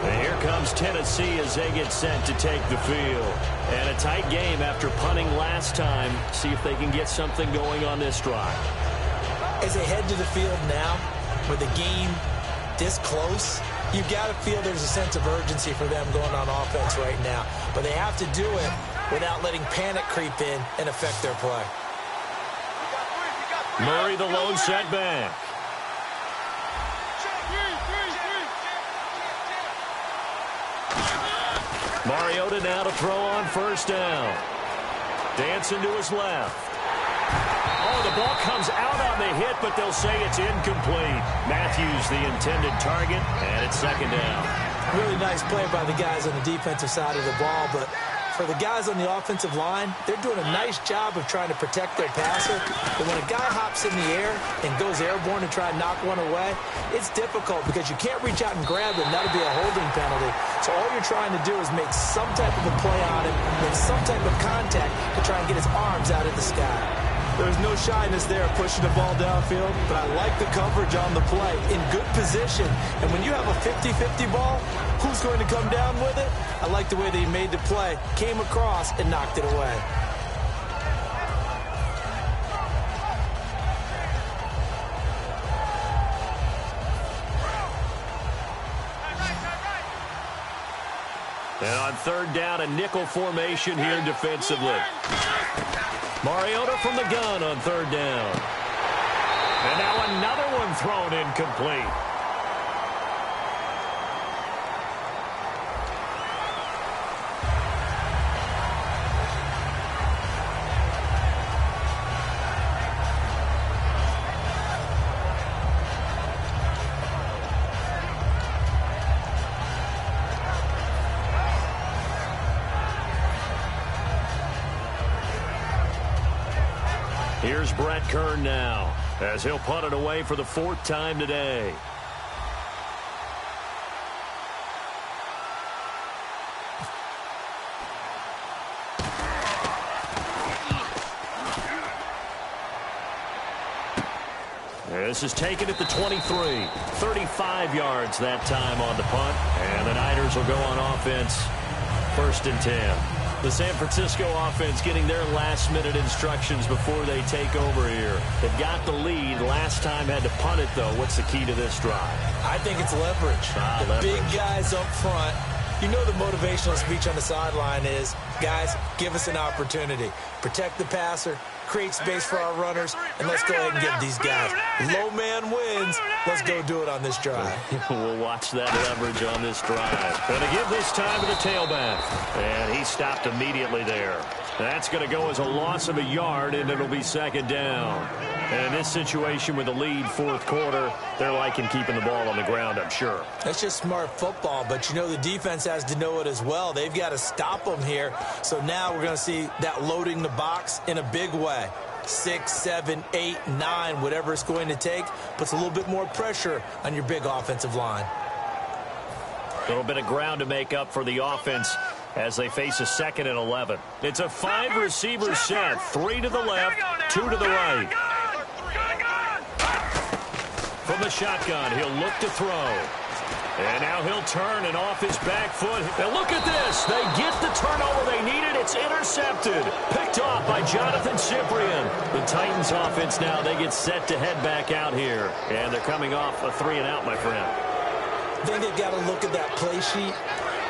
And here comes Tennessee as they get set to take the field. And a tight game after punting last time. See if they can get something going on this drive. As they head to the field now, with the game this close, you've got to feel there's a sense of urgency for them going on offense right now. But they have to do it without letting panic creep in and affect their play. Murray the lone setback. Mariota now to throw on 1st down. Dancing to his left. Oh, the ball comes out on the hit, but they'll say it's incomplete. Matthews the intended target, and it's 2nd down. Really nice play by the guys on the defensive side of the ball, but for the guys on the offensive line, they're doing a nice job of trying to protect their passer. But when a guy hops in the air and goes airborne to try and knock one away, it's difficult because you can't reach out and grab it, and that'll be a holding penalty. So all you're trying to do is make some type of a play on him, make some type of contact to try and get his arms out of the sky. There's no shyness there pushing the ball downfield, but I like the coverage on the play in good position. And when you have a 50-50 ball, who's going to come down with it? I like the way that he made the play, came across, and knocked it away. And on 3rd down, a nickel formation here defensively. Mariota from the gun on 3rd down. And now another one thrown incomplete. Here's Brett Kern now as he'll punt it away for the 4th time today. This is taken at the 23. 35 yards that time on the punt. And the Niners will go on offense. 1st and 10. The San Francisco offense getting their last-minute instructions before they take over here. They've got the lead. Last time had to punt it, though. What's the key to this drive? I think it's leverage. The big guys up front. You know the motivational speech on the sideline is, guys, give us an opportunity. Protect the passer, create space for our runners, and let's go ahead and get these guys. Low man wins. Let's go do it on this drive. We'll watch that leverage on this drive. Going to give this time to the tailback. And he stopped immediately there. That's going to go as a loss of a yard, and it'll be 2nd down. And in this situation with the lead 4th quarter, they're liking keeping the ball on the ground, I'm sure. That's just smart football, but you know the defense has to know it as well. They've got to stop them here. So now we're going to see that loading the box in a big way. 6, 7, 8, 9, whatever it's going to take, puts a little bit more pressure on your big offensive line. A little bit of ground to make up for the offense as they face a 2nd and 11. It's a 5-receiver set. 3 to the left, 2 to the right. From the shotgun, he'll look to throw. And now he'll turn and off his back foot. And look at this. They get the turnover they needed. It's intercepted. Picked off by Jonathan Cyprien. The Titans offense now, they get set to head back out here. And they're coming off a 3-and-out, my friend. I think they've got to look at that play sheet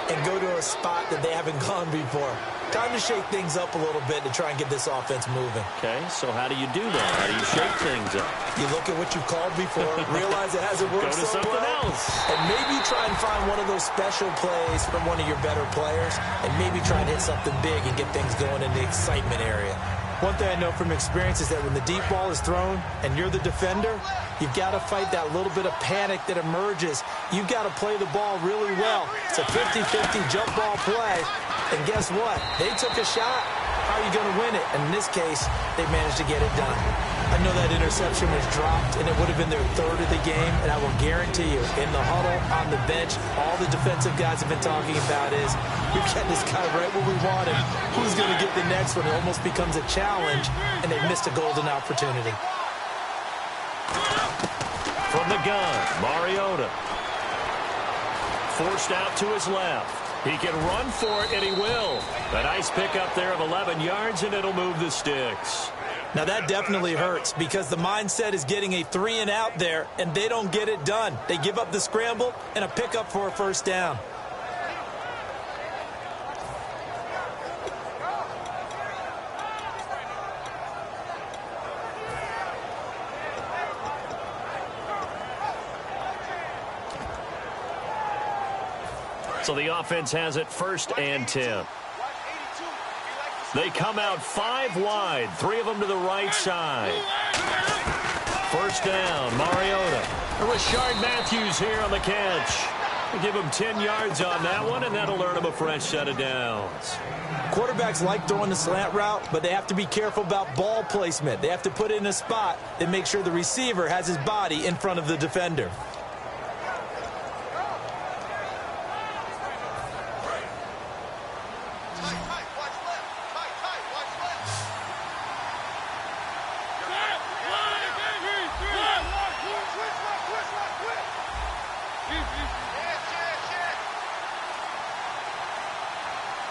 and go to a spot that they haven't gone before. Time to shake things up a little bit to try and get this offense moving. Okay, so how do you do that? How do you shake things up? You look at what you've called before, realize it hasn't worked go to so something well, else. and maybe try and find one of those special plays from one of your better players, and maybe try and hit something big and get things going in the excitement area. One thing I know from experience is that when the deep ball is thrown and you're the defender, you've got to fight that little bit of panic that emerges. You've got to play the ball really well. It's a 50-50 jump ball play. And guess what? They took a shot. How are you going to win it? And in this case, they managed to get it done. I know that interception was dropped, and it would have been their 3rd of the game. And I will guarantee you, in the huddle, on the bench, all the defensive guys have been talking about is, we're getting this guy right where we want him. Who's going to get the next one? It almost becomes a challenge, and they missed a golden opportunity. From the gun, Mariota. Forced out to his left. He can run for it, and he will. A nice pickup there of 11 yards, and it'll move the sticks. Now, that definitely hurts because the mindset is getting a 3-and-out there, and they don't get it done. They give up the scramble and a pickup for a 1st down. So the offense has it 1st and 10. They come out 5 wide, 3 of them to the right side. 1st down, Mariota. Rashard Matthews here on the catch. We'll give him 10 yards on that one, and that'll earn him a fresh set of downs. Quarterbacks like throwing the slant route, but they have to be careful about ball placement. They have to put it in a spot that makes sure the receiver has his body in front of the defender.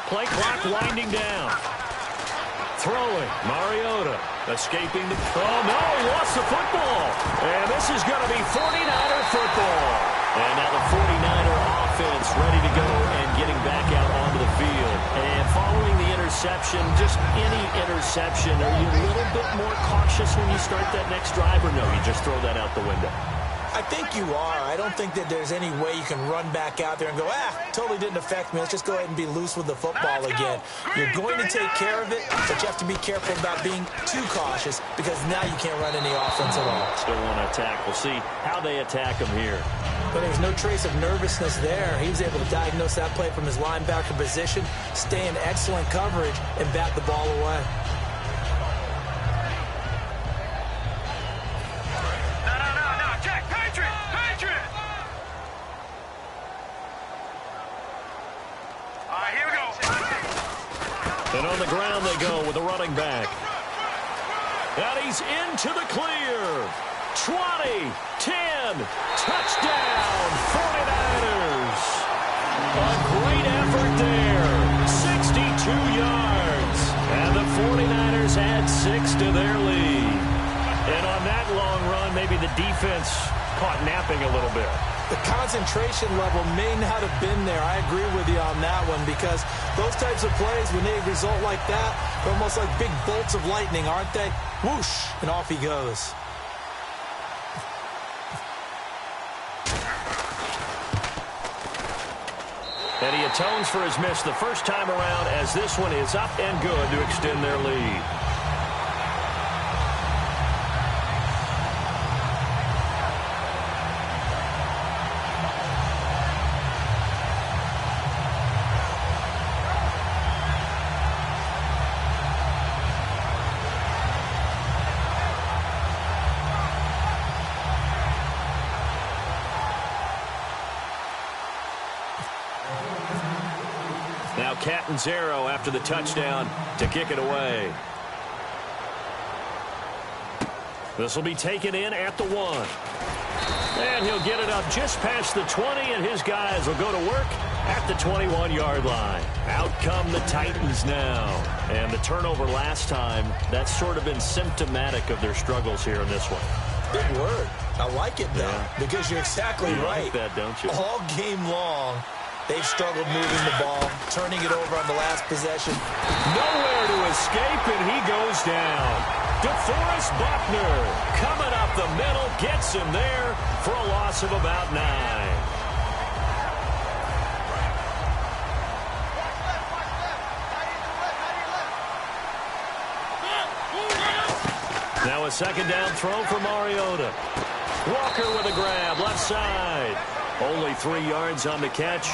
Play clock winding down. Throwing, Mariota. Escaping the... Oh, no, he lost the football. And this is going to be 49er football. And now the 49er offense ready to go and getting back out onto the field. And following the interception, just any interception, are you a little bit more cautious when you start that next drive, or no, you just throw that out the window? I think you are. I don't think that there's any way you can run back out there and go, totally didn't affect me. Let's just go ahead and be loose with the football again. You're going to take care of it, but you have to be careful about being too cautious because now you can't run any offense at all. Still want to attack. We'll see how they attack him here. But there's no trace of nervousness there. He was able to diagnose that play from his linebacker position, stay in excellent coverage, and bat the ball away. And on the ground they go with a running back. And he's into the clear. 20, 10, touchdown, 49ers. A great effort there, 62 yards. And the 49ers add 6 to their lead. And on that long run, maybe the defense caught napping a little bit. The concentration level may not have been there. I agree with you on that one because those types of plays, when they result like that, they're almost like big bolts of lightning, aren't they? Whoosh, and off he goes. And he atones for his miss the first time around as this one is up and good to extend their lead. Now Catanzaro after the touchdown to kick it away. This will be taken in at the 1. And he'll get it up just past the 20, and his guys will go to work at the 21-yard line. Out come the Titans now. And the turnover last time, that's sort of been symptomatic of their struggles here in this one. Big word. I like it, though, because you're exactly right. You like that, don't you? All game long, they've struggled moving the ball, turning it over on the last possession. Nowhere to escape, and he goes down. DeForest Buckner coming up the middle, gets him there for a loss of about 9. Now a second down throw for Mariota. Walker with a grab, left side. Only 3 yards on the catch.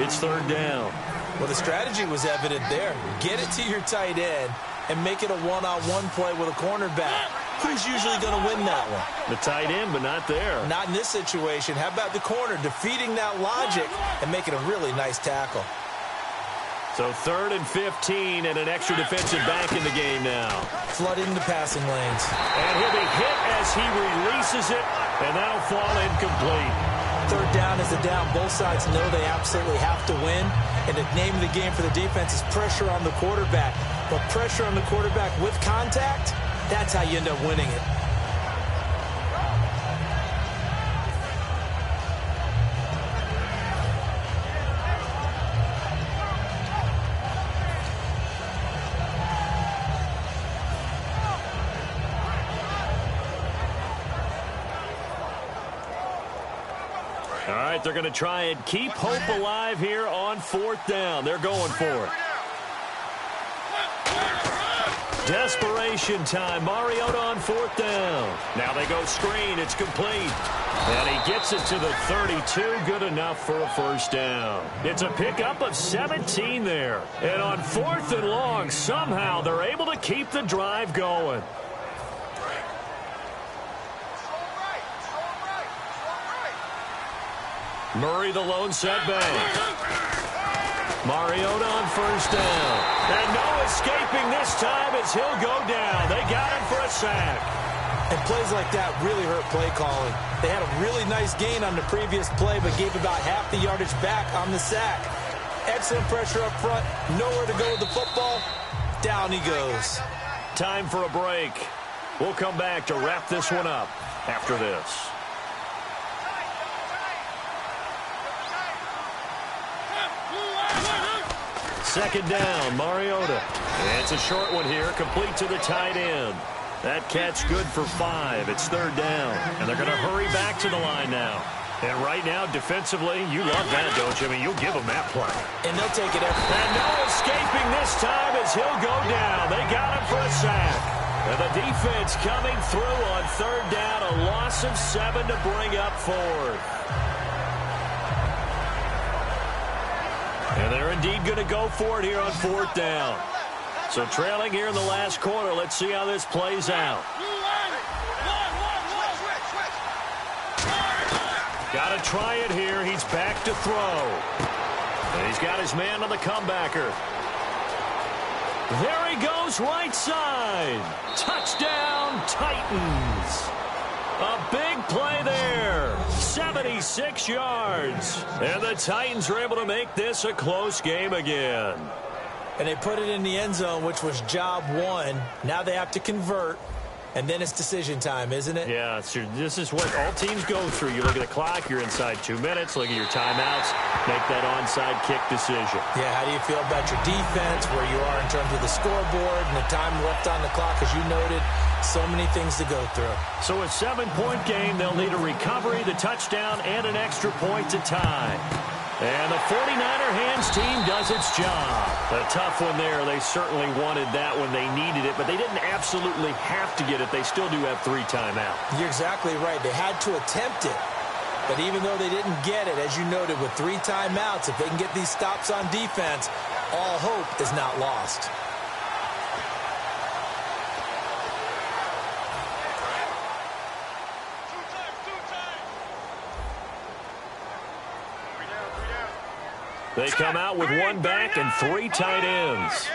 It's third down. Well, the strategy was evident there. Get it to your tight end and make it a one-on-one play with a cornerback. Who's usually going to win that one? The tight end, but not there. Not in this situation. How about the corner defeating that logic and making a really nice tackle? So 3rd and 15 and an extra defensive back in the game now. Flooding the passing lanes. And he'll be hit as he releases it, and that'll fall incomplete. Third down is the down. Both sides know they absolutely have to win. And the name of the game for the defense is pressure on the quarterback. But pressure on the quarterback with contact, that's how you end up winning it. All right, they're going to try and keep hope alive here on 4th down. They're going for it. Desperation time. Mariota on 4th down. Now they go screen. It's complete. And he gets it to the 32. Good enough for a first down. It's a pickup of 17 there. And on 4th and long, somehow they're able to keep the drive going. Murray the lone setback. Mariota on first down. And no escaping this time as he'll go down. They got him for a sack. And plays like that really hurt play calling. They had a really nice gain on the previous play, but gave about half the yardage back on the sack. Excellent pressure up front. Nowhere to go with the football. Down he goes. Time for a break. We'll come back to wrap this one up after this. Second down, Mariota. It's a short one here, complete to the tight end. That catch good for 5. It's 3rd down. And they're going to hurry back to the line now. And right now, defensively, you love that, don't you? I mean, you'll give them that play. And they'll take it every. And no escaping this time as he'll go down. They got him for a sack. And the defense coming through on 3rd down. A loss of 7 to bring up 4th. And they're indeed going to go for it here on 4th down. So trailing here in the last quarter. Let's see how this plays out. Got to try it here. He's back to throw. And he's got his man on the comebacker. There he goes, right side. Touchdown, Titans. A big play there. 76 yards. And the Titans are able to make this a close game again. And they put it in the end zone, which was job one. Now they have to convert. And then it's decision time, isn't it? Yeah, so this is what all teams go through. You look at the clock, you're inside 2 minutes, look at your timeouts, make that onside kick decision. Yeah, how do you feel about your defense, where you are in terms of the scoreboard and the time left on the clock? As you noted, so many things to go through. So a 7-point game, they'll need a recovery, the touchdown, and an extra point to tie. And the 49er hands team does its job. A tough one there. They certainly wanted that when they needed it, but they didn't absolutely have to get it. They still do have 3 timeouts. You're exactly right. They had to attempt it. But even though they didn't get it, as you noted, with 3 timeouts, if they can get these stops on defense, all hope is not lost. They come out with 1 back and 3 tight ends.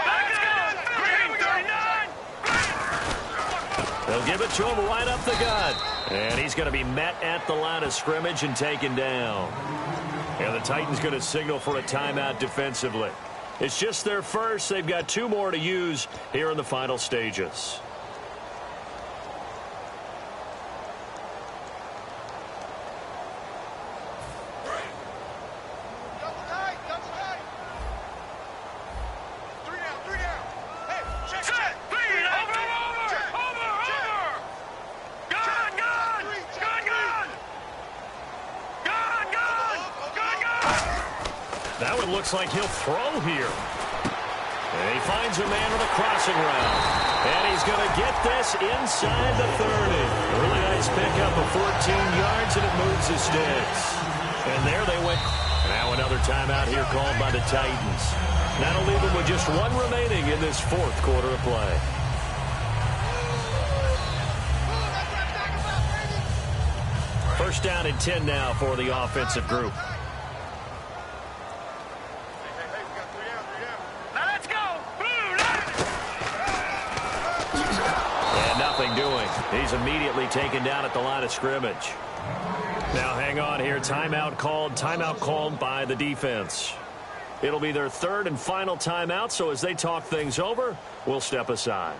They'll give it to him right up the gut. And he's going to be met at the line of scrimmage and taken down. And the Titans going to signal for a timeout defensively. It's just their first. They've got 2 more to use here in the final stages. That one looks like he'll throw here. And he finds a man with a crossing route. And he's going to get this inside the 30. A really nice pickup of 14 yards, and it moves the sticks. And there they went. Now another timeout here called by the Titans. That'll leave them with just 1 remaining in this 4th quarter of play. First down and 10 now for the offensive group. Doing. He's immediately taken down at the line of scrimmage. Now hang on here. Timeout called by the defense. It'll be their 3rd and final timeout, so as they talk things over, we'll step aside.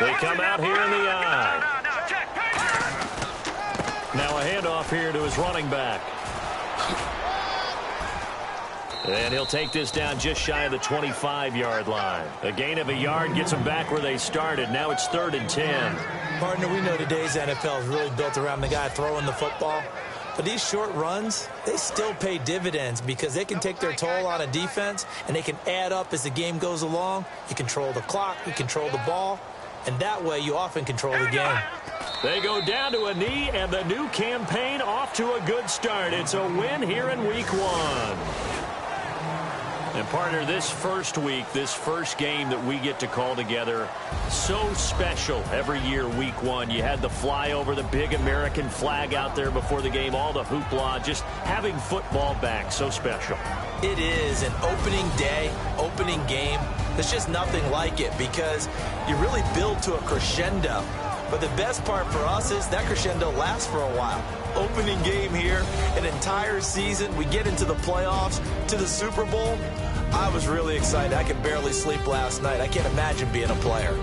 They come out here in the eye. Now a handoff here to his running back. And he'll take this down just shy of the 25-yard line. A gain of a yard gets them back where they started. Now it's 3rd and 10. Partner, we know today's NFL is really built around the guy throwing the football. But these short runs, they still pay dividends because they can take their toll on a defense and they can add up as the game goes along. You control the clock, you control the ball, and that way you often control the game. They go down to a knee, and the new campaign off to a good start. It's a win here in week 1. And partner, this first week, this first game that we get to call together, so special every year, week 1. You had the flyover, the big American flag out there before the game, all the hoopla, just having football back, so special. It is an opening day, opening game. There's just nothing like it because you really build to a crescendo. But the best part for us is that crescendo lasts for a while. Opening game here, an entire season. We get into the playoffs, to the Super Bowl. I was really excited. I could barely sleep last night. I can't imagine being a player.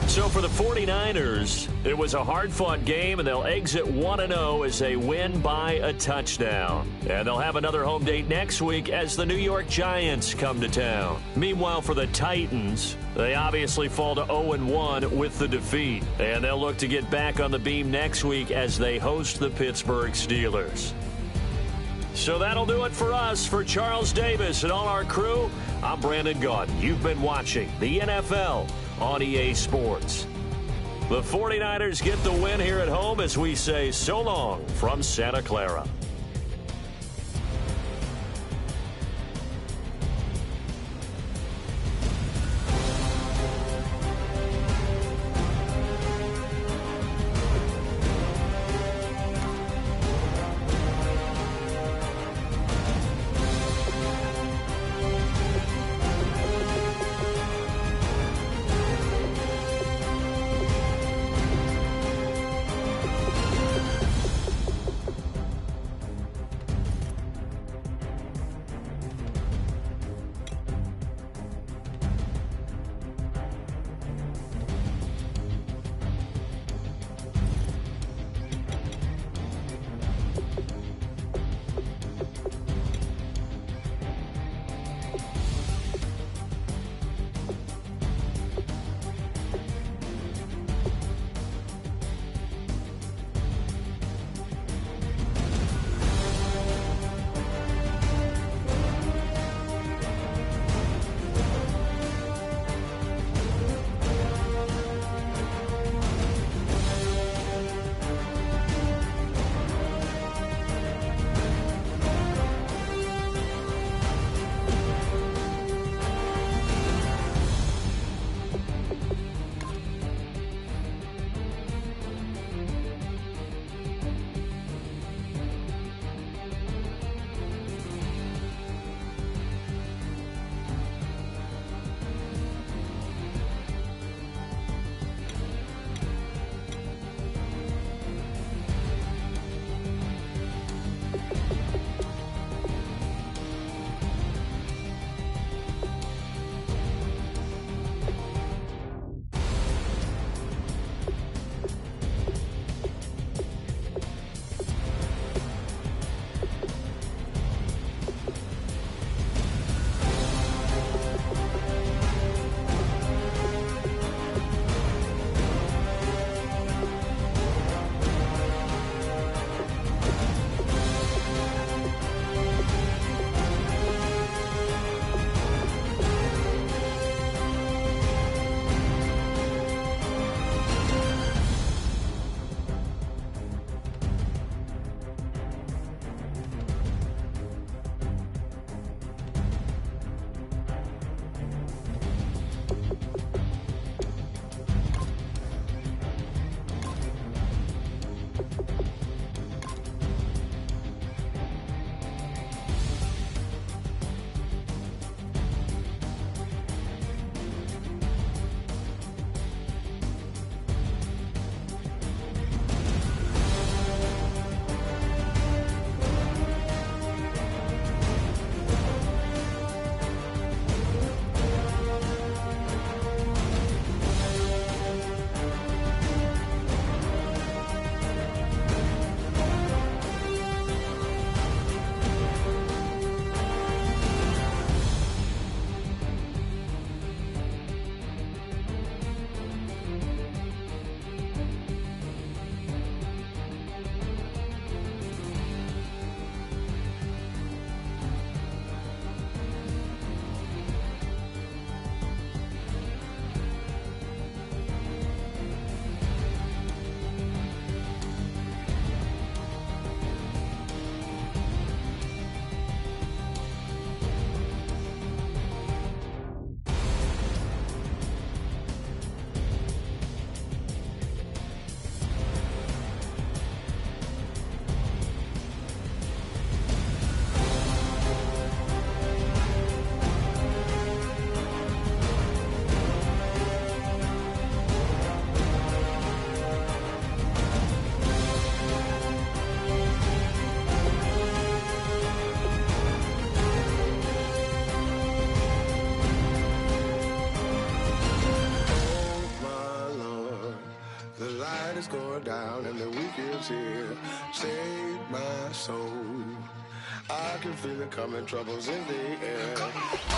So for the 49ers, it was a hard-fought game, and they'll exit 1-0 as they win by a touchdown. And they'll have another home date next week as the New York Giants come to town. Meanwhile, for the Titans, they obviously fall to 0-1 with the defeat. And they'll look to get back on the beam next week as they host the Pittsburgh Steelers. So that'll do it for us. For Charles Davis and all our crew, I'm Brandon Gaudin. You've been watching the NFL on EA Sports. The 49ers get the win here at home as we say so long from Santa Clara. down and the weekend's here. Save my soul. I can feel it coming, troubles in the air.